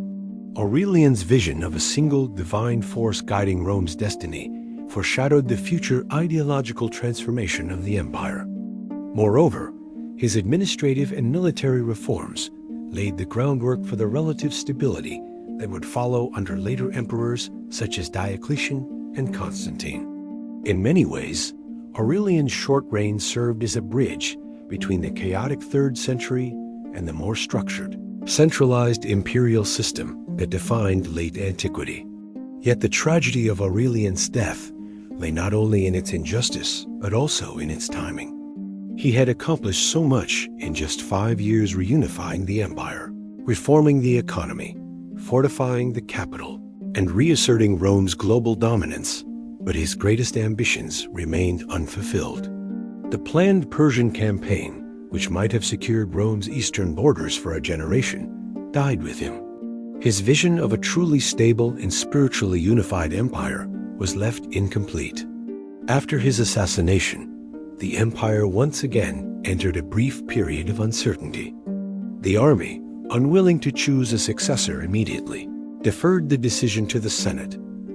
Aurelian's vision of a single divine force guiding Rome's destiny foreshadowed the future ideological transformation of the empire. Moreover, his administrative and military reforms laid the groundwork for the relative stability that would follow under later emperors such as Diocletian and Constantine. In many ways, Aurelian's short reign served as a bridge between the chaotic 3rd century and the more structured, centralized imperial system that defined late antiquity. Yet the tragedy of Aurelian's death lay not only in its injustice, but also in its timing. He had accomplished so much in just 5 years, reunifying the empire, reforming the economy, fortifying the capital, and reasserting Rome's global dominance, but his greatest ambitions remained unfulfilled. The planned Persian campaign, which might have secured Rome's eastern borders for a generation, died with him. His vision of a truly stable and spiritually unified empire was left incomplete. After his assassination, the empire once again entered a brief period of uncertainty. The army, unwilling to choose a successor immediately, deferred the decision to the Senate,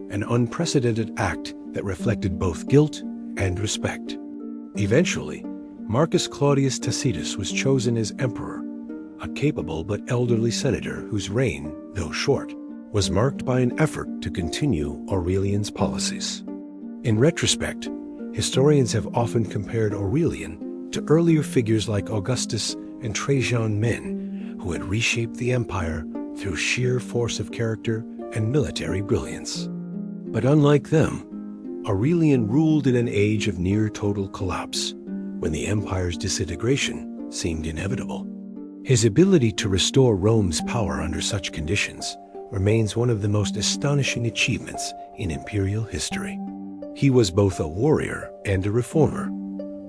an unprecedented act that reflected both guilt and respect. Eventually, Marcus Claudius Tacitus was chosen as emperor, a capable but elderly senator whose reign, though short, was marked by an effort to continue Aurelian's policies. In retrospect, historians have often compared Aurelian to earlier figures like Augustus and Trajan, men who had reshaped the empire through sheer force of character and military brilliance. But unlike them, Aurelian ruled in an age of near-total collapse, when the empire's disintegration seemed inevitable. His ability to restore Rome's power under such conditions remains one of the most astonishing achievements in imperial history. He was both a warrior and a reformer,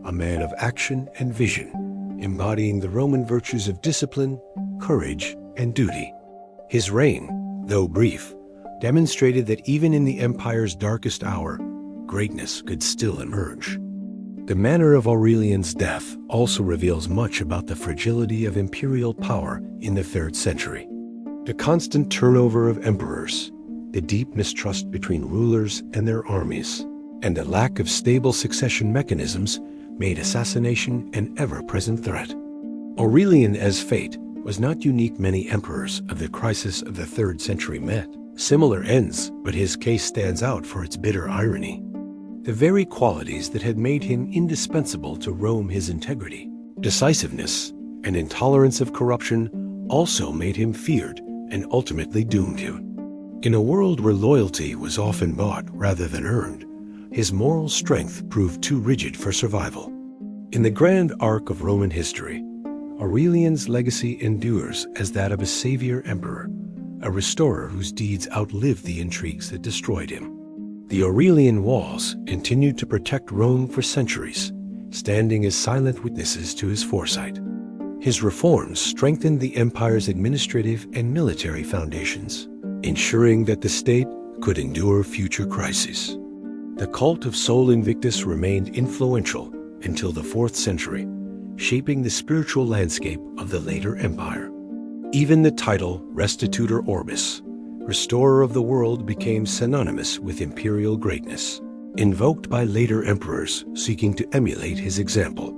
a man of action and vision, embodying the Roman virtues of discipline, courage, and duty. His reign, though brief, demonstrated that even in the empire's darkest hour, greatness could still emerge. The manner of Aurelian's death also reveals much about the fragility of imperial power in the 3rd century. The constant turnover of emperors, the deep mistrust between rulers and their armies, and the lack of stable succession mechanisms made assassination an ever-present threat. Aurelian as fate was not unique. Many emperors of the crisis of the 3rd century met similar ends, but his case stands out for its bitter irony. The very qualities that had made him indispensable to Rome, his integrity, decisiveness, and intolerance of corruption, also made him feared and ultimately doomed him. In a world where loyalty was often bought rather than earned, his moral strength proved too rigid for survival. In the grand arc of Roman history, Aurelian's legacy endures as that of a savior emperor, a restorer whose deeds outlived the intrigues that destroyed him. The Aurelian Walls continued to protect Rome for centuries, standing as silent witnesses to his foresight. His reforms strengthened the empire's administrative and military foundations, ensuring that the state could endure future crises. The cult of Sol Invictus remained influential until the 4th century, shaping the spiritual landscape of the later empire. Even the title Restitutor Orbis, restorer of the world, became synonymous with imperial greatness, invoked by later emperors seeking to emulate his example.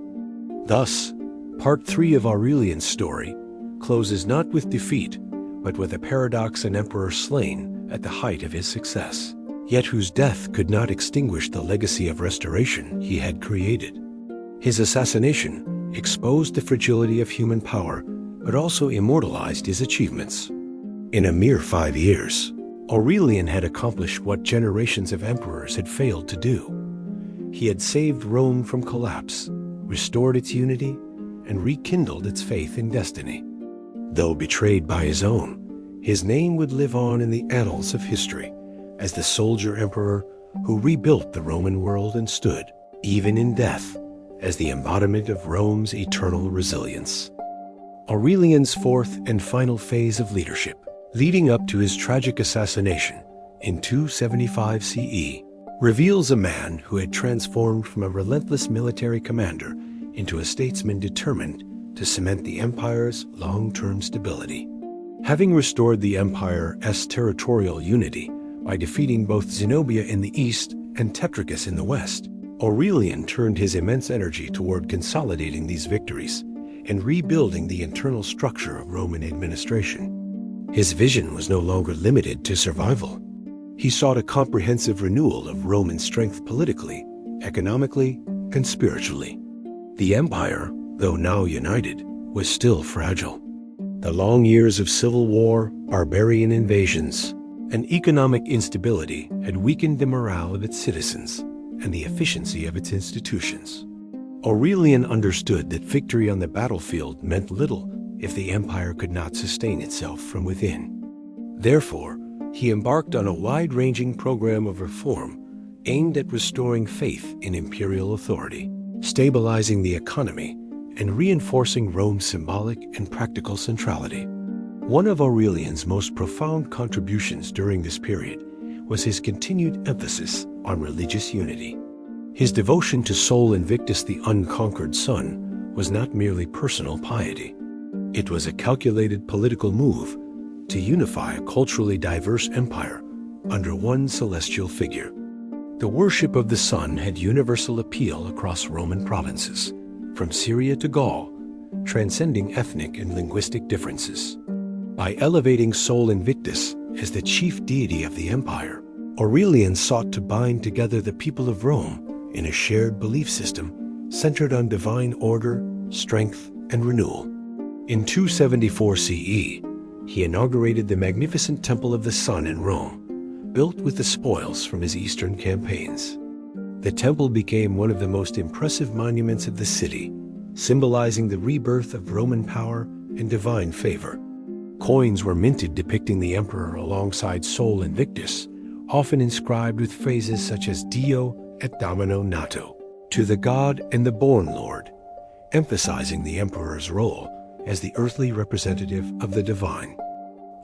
Thus, Part 3 of Aurelian's story closes not with defeat, but with a paradox: an emperor slain at the height of his success, yet whose death could not extinguish the legacy of restoration he had created. His assassination exposed the fragility of human power, but also immortalized his achievements. In a mere 5 years, Aurelian had accomplished what generations of emperors had failed to do. He had saved Rome from collapse, restored its unity, and rekindled its faith in destiny. Though betrayed by his own, his name would live on in the annals of history as the soldier emperor who rebuilt the Roman world and stood, even in death, as the embodiment of Rome's eternal resilience. Aurelian's 4th and final phase of leadership, leading up to his tragic assassination in 275 CE, reveals a man who had transformed from a relentless military commander into a statesman determined to cement the empire's long-term stability. Having restored the empire's territorial unity by defeating both Zenobia in the east and Tetricus in the west, Aurelian turned his immense energy toward consolidating these victories and rebuilding the internal structure of Roman administration. His vision was no longer limited to survival. He sought a comprehensive renewal of Roman strength politically, economically, and spiritually. The empire, though now united, was still fragile. The long years of civil war, barbarian invasions, and economic instability had weakened the morale of its citizens and the efficiency of its institutions. Aurelian understood that victory on the battlefield meant little if the empire could not sustain itself from within. Therefore, he embarked on a wide-ranging program of reform aimed at restoring faith in imperial authority, stabilizing the economy, and reinforcing Rome's symbolic and practical centrality. One of Aurelian's most profound contributions during this period was his continued emphasis on religious unity. His devotion to Sol Invictus, the unconquered sun, was not merely personal piety. It was a calculated political move to unify a culturally diverse empire under one celestial figure. The worship of the sun had universal appeal across Roman provinces, from Syria to Gaul, transcending ethnic and linguistic differences. By elevating Sol Invictus as the chief deity of the empire, Aurelian sought to bind together the people of Rome in a shared belief system centered on divine order, strength, and renewal. In 274 CE, he inaugurated the magnificent Temple of the Sun in Rome, built with the spoils from his eastern campaigns. The temple became one of the most impressive monuments of the city, symbolizing the rebirth of Roman power and divine favor. Coins were minted depicting the emperor alongside Sol Invictus, often inscribed with phrases such as Dio et Domino Nato, to the god and the born lord, emphasizing the emperor's role as the earthly representative of the divine.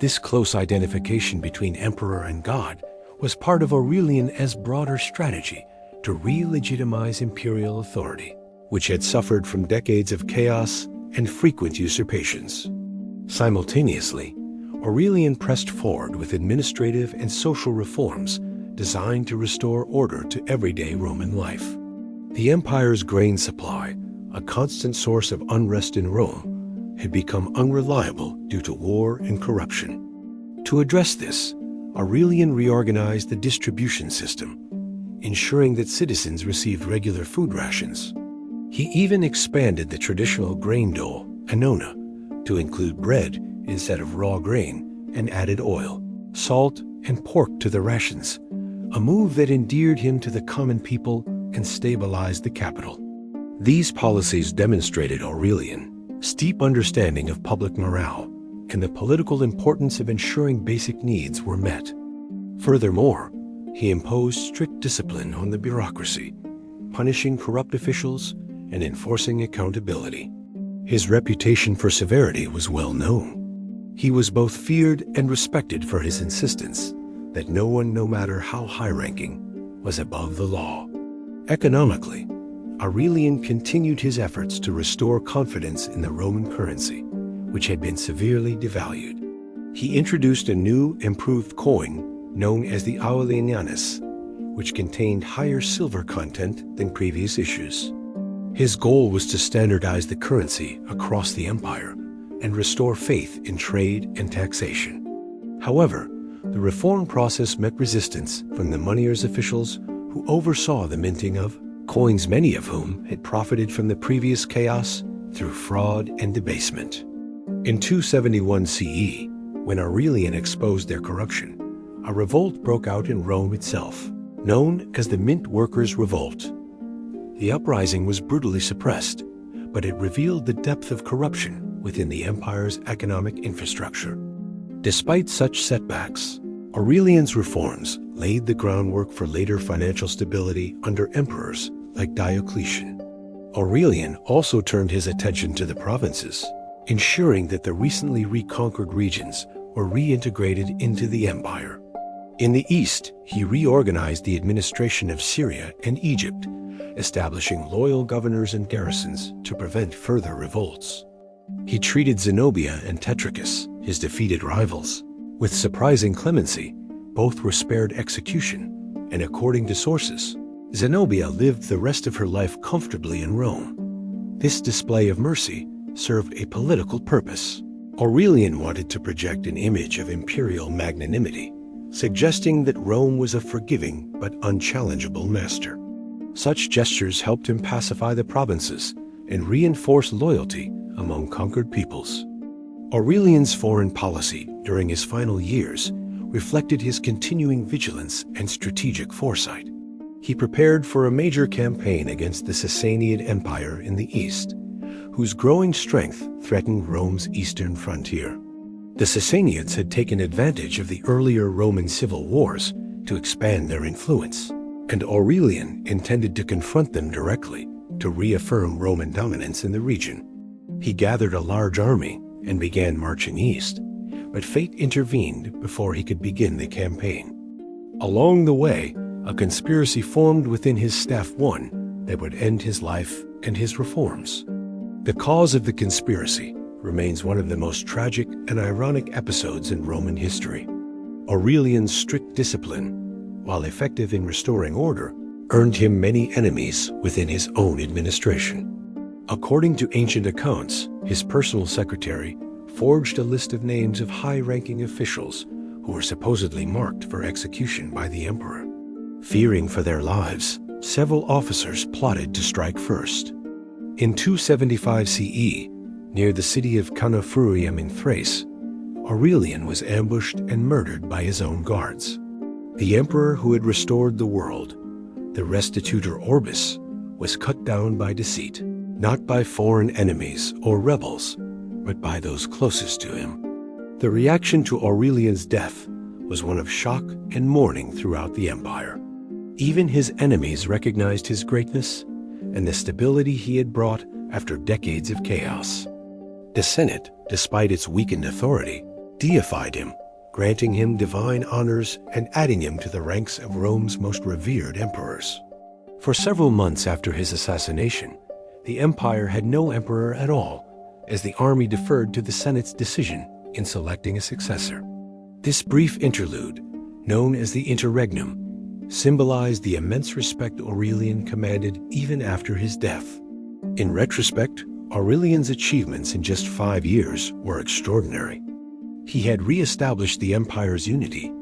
This close identification between emperor and god was part of Aurelian's broader strategy to re-legitimize imperial authority, which had suffered from decades of chaos and frequent usurpations. Simultaneously, Aurelian pressed forward with administrative and social reforms designed to restore order to everyday Roman life. The empire's grain supply, a constant source of unrest in Rome, had become unreliable due to war and corruption. To address this, Aurelian reorganized the distribution system, ensuring that citizens received regular food rations. He even expanded the traditional grain dole, annona, to include bread instead of raw grain, and added oil, salt, and pork to the rations, a move that endeared him to the common people and stabilized the capital. These policies demonstrated Aurelian's steep understanding of public morale and the political importance of ensuring basic needs were met. Furthermore, he imposed strict discipline on the bureaucracy, punishing corrupt officials and enforcing accountability. His reputation for severity was well known. He was both feared and respected for his insistence that no one, no matter how high-ranking, was above the law. Economically, Aurelian continued his efforts to restore confidence in the Roman currency, which had been severely devalued. He introduced a new, improved coin known as the Aurelianus, which contained higher silver content than previous issues. His goal was to standardize the currency across the empire and restore faith in trade and taxation. However, the reform process met resistance from the moneyers' officials who oversaw the minting of coins, many of whom had profited from the previous chaos through fraud and debasement. In 271 CE, when Aurelian exposed their corruption, a revolt broke out in Rome itself, known as the Mint Workers' Revolt. The uprising was brutally suppressed, but it revealed the depth of corruption within the empire's economic infrastructure. Despite such setbacks, Aurelian's reforms laid the groundwork for later financial stability under emperors like Diocletian. Aurelian also turned his attention to the provinces, ensuring that the recently reconquered regions were reintegrated into the empire. In the east, he reorganized the administration of Syria and Egypt, establishing loyal governors and garrisons to prevent further revolts. He treated Zenobia and Tetricus, his defeated rivals, with surprising clemency. Both were spared execution, and according to sources, Zenobia lived the rest of her life comfortably in Rome. This display of mercy served a political purpose. Aurelian wanted to project an image of imperial magnanimity, suggesting that Rome was a forgiving but unchallengeable master. Such gestures helped him pacify the provinces and reinforce loyalty among conquered peoples. Aurelian's foreign policy during his final years reflected his continuing vigilance and strategic foresight. He prepared for a major campaign against the Sassanid Empire in the east, whose growing strength threatened Rome's eastern frontier. The Sassanids had taken advantage of the earlier Roman civil wars to expand their influence, and Aurelian intended to confront them directly to reaffirm Roman dominance in the region. He gathered a large army and began marching east, but fate intervened before he could begin the campaign. Along the way, a conspiracy formed within his staff that would end his life and his reforms. The cause of the conspiracy remains one of the most tragic and ironic episodes in Roman history. Aurelian's strict discipline, while effective in restoring order, earned him many enemies within his own administration. According to ancient accounts, his personal secretary forged a list of names of high-ranking officials who were supposedly marked for execution by the emperor. Fearing for their lives, several officers plotted to strike first. In 275 CE, near the city of Canophrurium in Thrace, Aurelian was ambushed and murdered by his own guards. The emperor who had restored the world, the restitutor Orbis, was cut down by deceit, not by foreign enemies or rebels, but by those closest to him. The reaction to Aurelian's death was one of shock and mourning throughout the empire. Even his enemies recognized his greatness and the stability he had brought after decades of chaos. The Senate, despite its weakened authority, deified him, granting him divine honors and adding him to the ranks of Rome's most revered emperors. For several months after his assassination, the empire had no emperor at all, as the army deferred to the Senate's decision in selecting a successor. This brief interlude, known as the interregnum, symbolized the immense respect Aurelian commanded even after his death. In retrospect, Aurelian's achievements in just 5 years were extraordinary. He had re-established the empire's unity,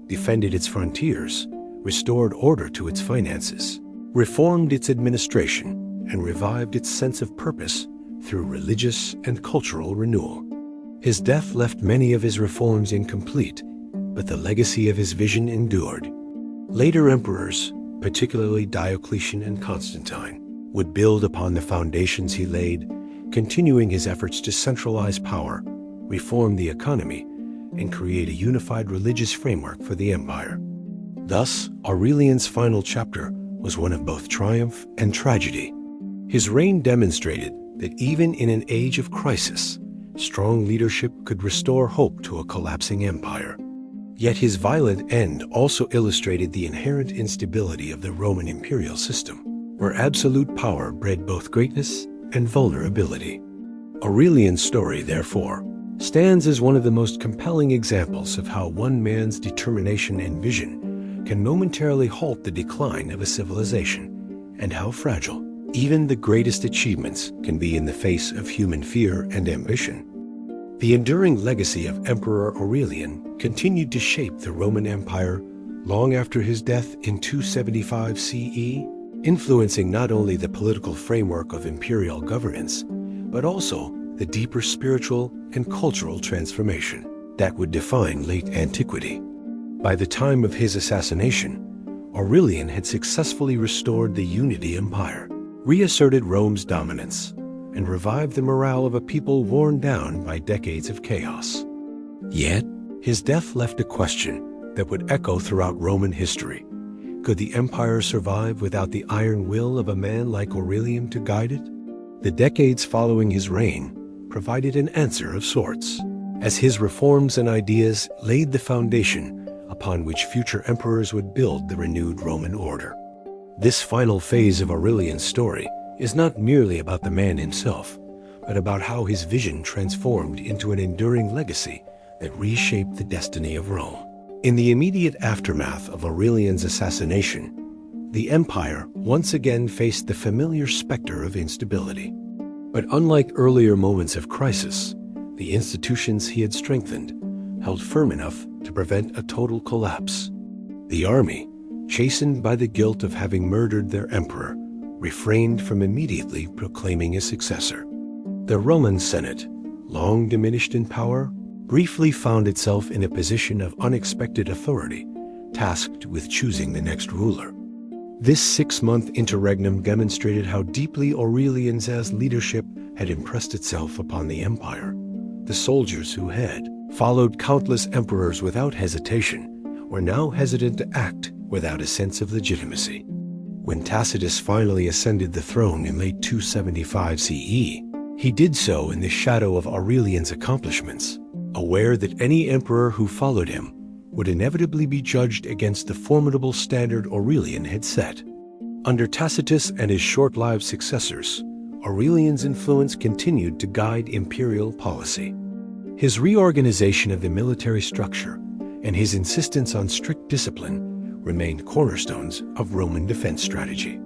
defended its frontiers, restored order to its finances, reformed its administration, and revived its sense of purpose through religious and cultural renewal. His death left many of his reforms incomplete, but the legacy of his vision endured. Later emperors, particularly Diocletian and Constantine, would build upon the foundations he laid, continuing his efforts to centralize power, reform the economy, and create a unified religious framework for the empire. Thus, Aurelian's final chapter was one of both triumph and tragedy. His reign demonstrated that even in an age of crisis, strong leadership could restore hope to a collapsing empire. Yet his violent end also illustrated the inherent instability of the Roman imperial system, where absolute power bred both greatness and vulnerability. Aurelian's story, therefore, stands as one of the most compelling examples of how one man's determination and vision can momentarily halt the decline of a civilization, and how fragile even the greatest achievements can be in the face of human fear and ambition. The enduring legacy of Emperor Aurelian continued to shape the Roman Empire long after his death in 275 CE, influencing not only the political framework of imperial governance, but also the deeper spiritual and cultural transformation that would define late antiquity. By the time of his assassination, Aurelian had successfully restored the unity empire, reasserted Rome's dominance, and revived the morale of a people worn down by decades of chaos. Yet, his death left a question that would echo throughout Roman history. Could the empire survive without the iron will of a man like Aurelian to guide it? The decades following his reign provided an answer of sorts, as his reforms and ideas laid the foundation upon which future emperors would build the renewed Roman order. This final phase of Aurelian's story is not merely about the man himself, but about how his vision transformed into an enduring legacy that reshaped the destiny of Rome. In the immediate aftermath of Aurelian's assassination, the empire once again faced the familiar specter of instability. But unlike earlier moments of crisis, the institutions he had strengthened held firm enough to prevent a total collapse. The army, chastened by the guilt of having murdered their emperor, refrained from immediately proclaiming a successor. The Roman Senate, long diminished in power, briefly found itself in a position of unexpected authority, tasked with choosing the next ruler. This 6-month interregnum demonstrated how deeply Aurelian's leadership had impressed itself upon the empire. The soldiers who had followed countless emperors without hesitation were now hesitant to act without a sense of legitimacy. When Tacitus finally ascended the throne in late 275 CE, he did so in the shadow of Aurelian's accomplishments, aware that any emperor who followed him would inevitably be judged against the formidable standard Aurelian had set. Under Tacitus and his short-lived successors, Aurelian's influence continued to guide imperial policy. His reorganization of the military structure and his insistence on strict discipline remained cornerstones of Roman defense strategy.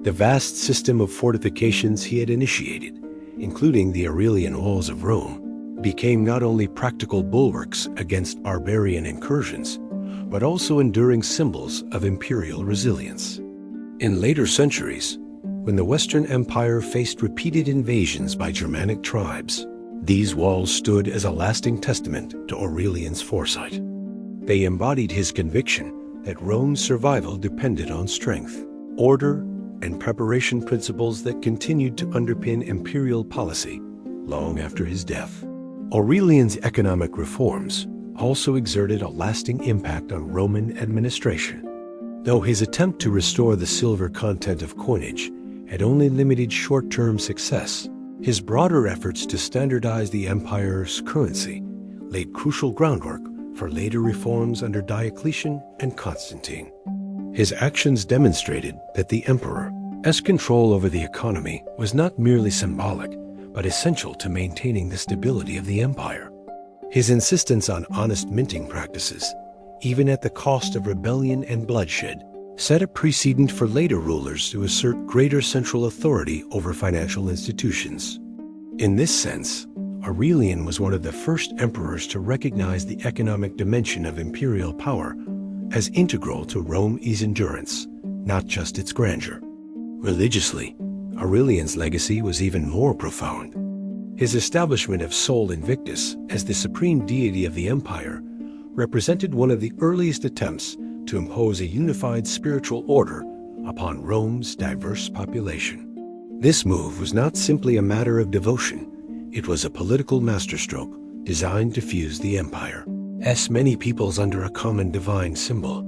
The vast system of fortifications he had initiated, including the Aurelian Walls of Rome, became not only practical bulwarks against barbarian incursions, but also enduring symbols of imperial resilience. In later centuries, when the Western Empire faced repeated invasions by Germanic tribes, these walls stood as a lasting testament to Aurelian's foresight. They embodied his conviction that Rome's survival depended on strength, order, and preparation principles that continued to underpin imperial policy long after his death. Aurelian's economic reforms also exerted a lasting impact on Roman administration. Though his attempt to restore the silver content of coinage had only limited short-term success, his broader efforts to standardize the empire's currency laid crucial groundwork for later reforms under Diocletian and Constantine. His actions demonstrated that the emperor's control over the economy was not merely symbolic, but essential to maintaining the stability of the empire. His insistence on honest minting practices, even at the cost of rebellion and bloodshed, set a precedent for later rulers to assert greater central authority over financial institutions. In this sense, Aurelian was one of the first emperors to recognize the economic dimension of imperial power as integral to Rome's endurance, not just its grandeur. Religiously, Aurelian's legacy was even more profound. His establishment of Sol Invictus as the supreme deity of the empire represented one of the earliest attempts to impose a unified spiritual order upon Rome's diverse population. This move was not simply a matter of devotion, it was a political masterstroke designed to fuse the empire's many peoples under a common divine symbol.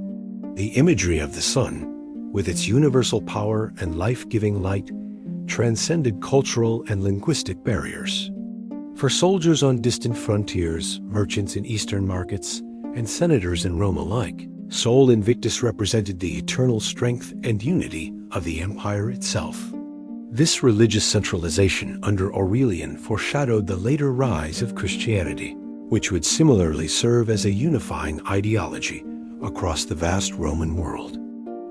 The imagery of the sun, with its universal power and life-giving light, transcended cultural and linguistic barriers. For soldiers on distant frontiers, merchants in eastern markets, and senators in Rome alike, Sol Invictus represented the eternal strength and unity of the empire itself. This religious centralization under Aurelian foreshadowed the later rise of Christianity, which would similarly serve as a unifying ideology across the vast Roman world.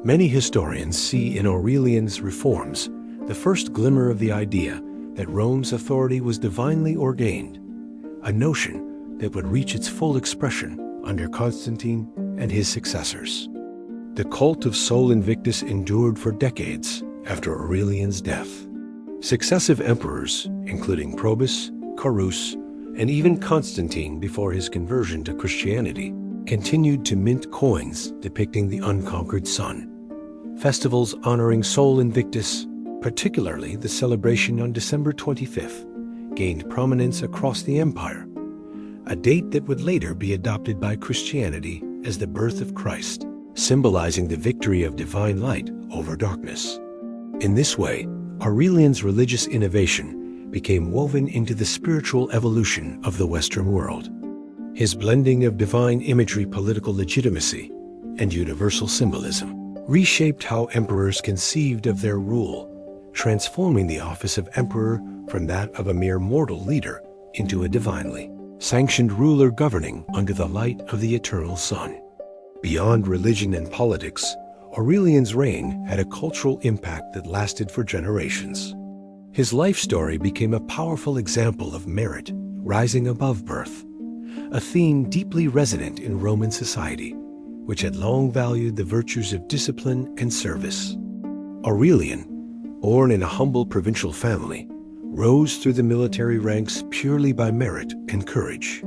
Many historians see in Aurelian's reforms the first glimmer of the idea that Rome's authority was divinely ordained, a notion that would reach its full expression under Constantine and his successors. The cult of Sol Invictus endured for decades after Aurelian's death. Successive emperors, including Probus, Carus, and even Constantine before his conversion to Christianity, continued to mint coins depicting the unconquered sun. Festivals honoring Sol Invictus, particularly the celebration on December 25th, gained prominence across the empire, a date that would later be adopted by Christianity as the birth of Christ, symbolizing the victory of divine light over darkness. In this way, Aurelian's religious innovation became woven into the spiritual evolution of the Western world. His blending of divine imagery, political legitimacy, and universal symbolism reshaped how emperors conceived of their rule, transforming the office of emperor from that of a mere mortal leader into a divinely sanctioned ruler governing under the light of the eternal sun. Beyond religion and politics, Aurelian's reign had a cultural impact that lasted for generations. His life story became a powerful example of merit rising above birth, a theme deeply resonant in Roman society, which had long valued the virtues of discipline and service. Aurelian, born in a humble provincial family, rose through the military ranks purely by merit and courage.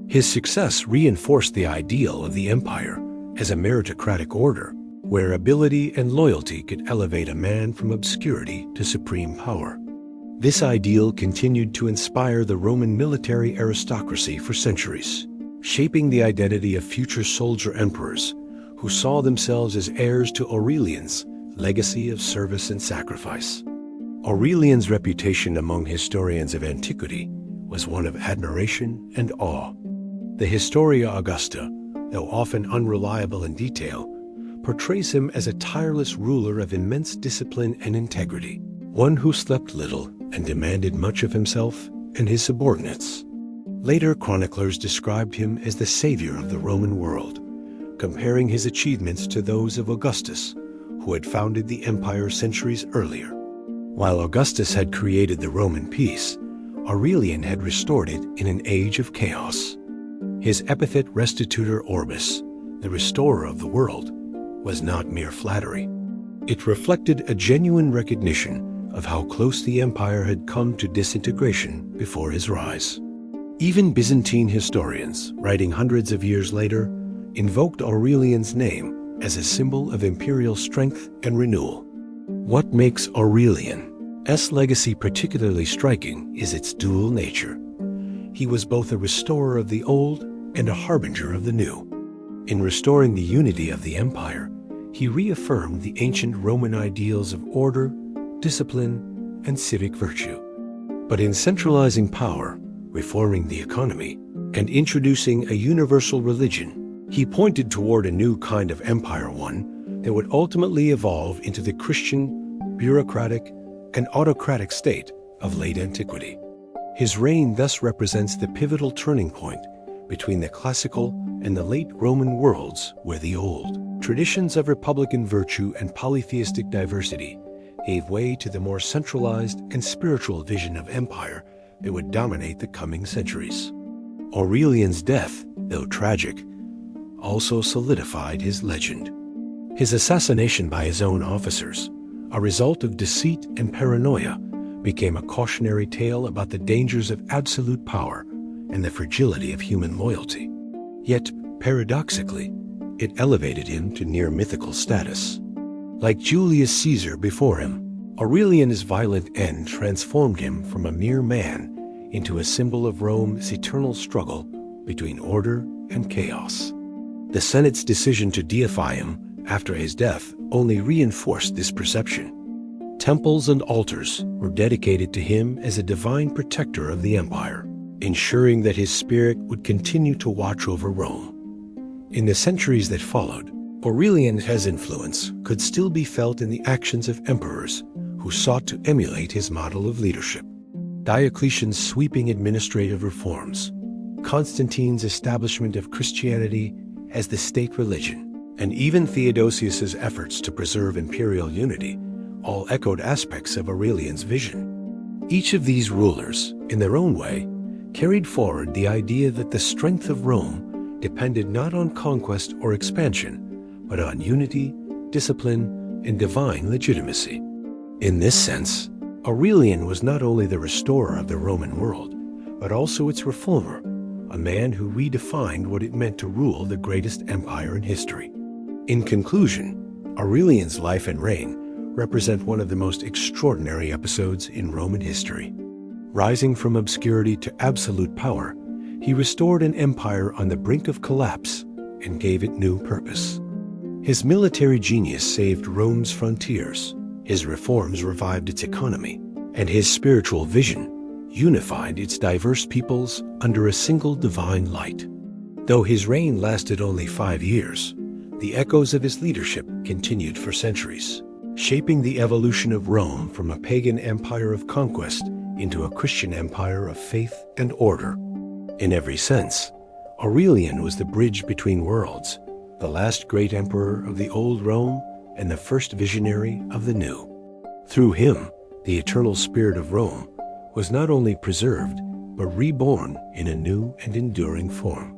His success reinforced the ideal of the empire as a meritocratic order, where ability and loyalty could elevate a man from obscurity to supreme power. This ideal continued to inspire the Roman military aristocracy for centuries, shaping the identity of future soldier emperors who saw themselves as heirs to Aurelian's legacy of service and sacrifice. Aurelian's reputation among historians of antiquity was one of admiration and awe. The Historia Augusta, though often unreliable in detail, portrays him as a tireless ruler of immense discipline and integrity, one who slept little and demanded much of himself and his subordinates. Later chroniclers described him as the savior of the Roman world, comparing his achievements to those of Augustus, who had founded the empire centuries earlier. While Augustus had created the Roman peace, Aurelian had restored it in an age of chaos. His epithet Restitutor Orbis, the restorer of the world, was not mere flattery. It reflected a genuine recognition of how close the empire had come to disintegration before his rise. Even Byzantine historians, writing hundreds of years later, invoked Aurelian's name as a symbol of imperial strength and renewal. What makes Aurelian's legacy particularly striking is its dual nature. He was both a restorer of the old and a harbinger of the new. In restoring the unity of the empire, he reaffirmed the ancient Roman ideals of order, discipline, and civic virtue. But in centralizing power, reforming the economy, and introducing a universal religion, he pointed toward a new kind of empire, one that would ultimately evolve into the Christian, bureaucratic, and autocratic state of late antiquity. His reign thus represents the pivotal turning point between the classical and the late Roman worlds, where the old traditions of republican virtue and polytheistic diversity gave way to the more centralized and spiritual vision of empire that would dominate the coming centuries. Aurelian's death, though tragic, also solidified his legend. His assassination by his own officers, a result of deceit and paranoia, became a cautionary tale about the dangers of absolute power and the fragility of human loyalty. Yet, paradoxically, it elevated him to near mythical status. Like Julius Caesar before him, Aurelian's violent end transformed him from a mere man into a symbol of Rome's eternal struggle between order and chaos. The Senate's decision to deify him after his death only reinforced this perception. Temples and altars were dedicated to him as a divine protector of the empire, ensuring that his spirit would continue to watch over Rome. In the centuries that followed, Aurelian's influence could still be felt in the actions of emperors who sought to emulate his model of leadership. Diocletian's sweeping administrative reforms, Constantine's establishment of Christianity as the state religion, and even Theodosius's efforts to preserve imperial unity all echoed aspects of Aurelian's vision. Each of these rulers, in their own way, carried forward the idea that the strength of Rome depended not on conquest or expansion, but on unity, discipline, and divine legitimacy. In this sense, Aurelian was not only the restorer of the Roman world, but also its reformer, a man who redefined what it meant to rule the greatest empire in history. In conclusion, Aurelian's life and reign represent one of the most extraordinary episodes in Roman history. Rising from obscurity to absolute power, he restored an empire on the brink of collapse and gave it new purpose. His military genius saved Rome's frontiers, his reforms revived its economy, and his spiritual vision unified its diverse peoples under a single divine light. Though his reign lasted only 5 years, the echoes of his leadership continued for centuries, shaping the evolution of Rome from a pagan empire of conquest into a Christian empire of faith and order. In every sense, Aurelian was the bridge between worlds, the last great emperor of the old Rome and the first visionary of the new. Through him, the eternal spirit of Rome was not only preserved, but reborn in a new and enduring form.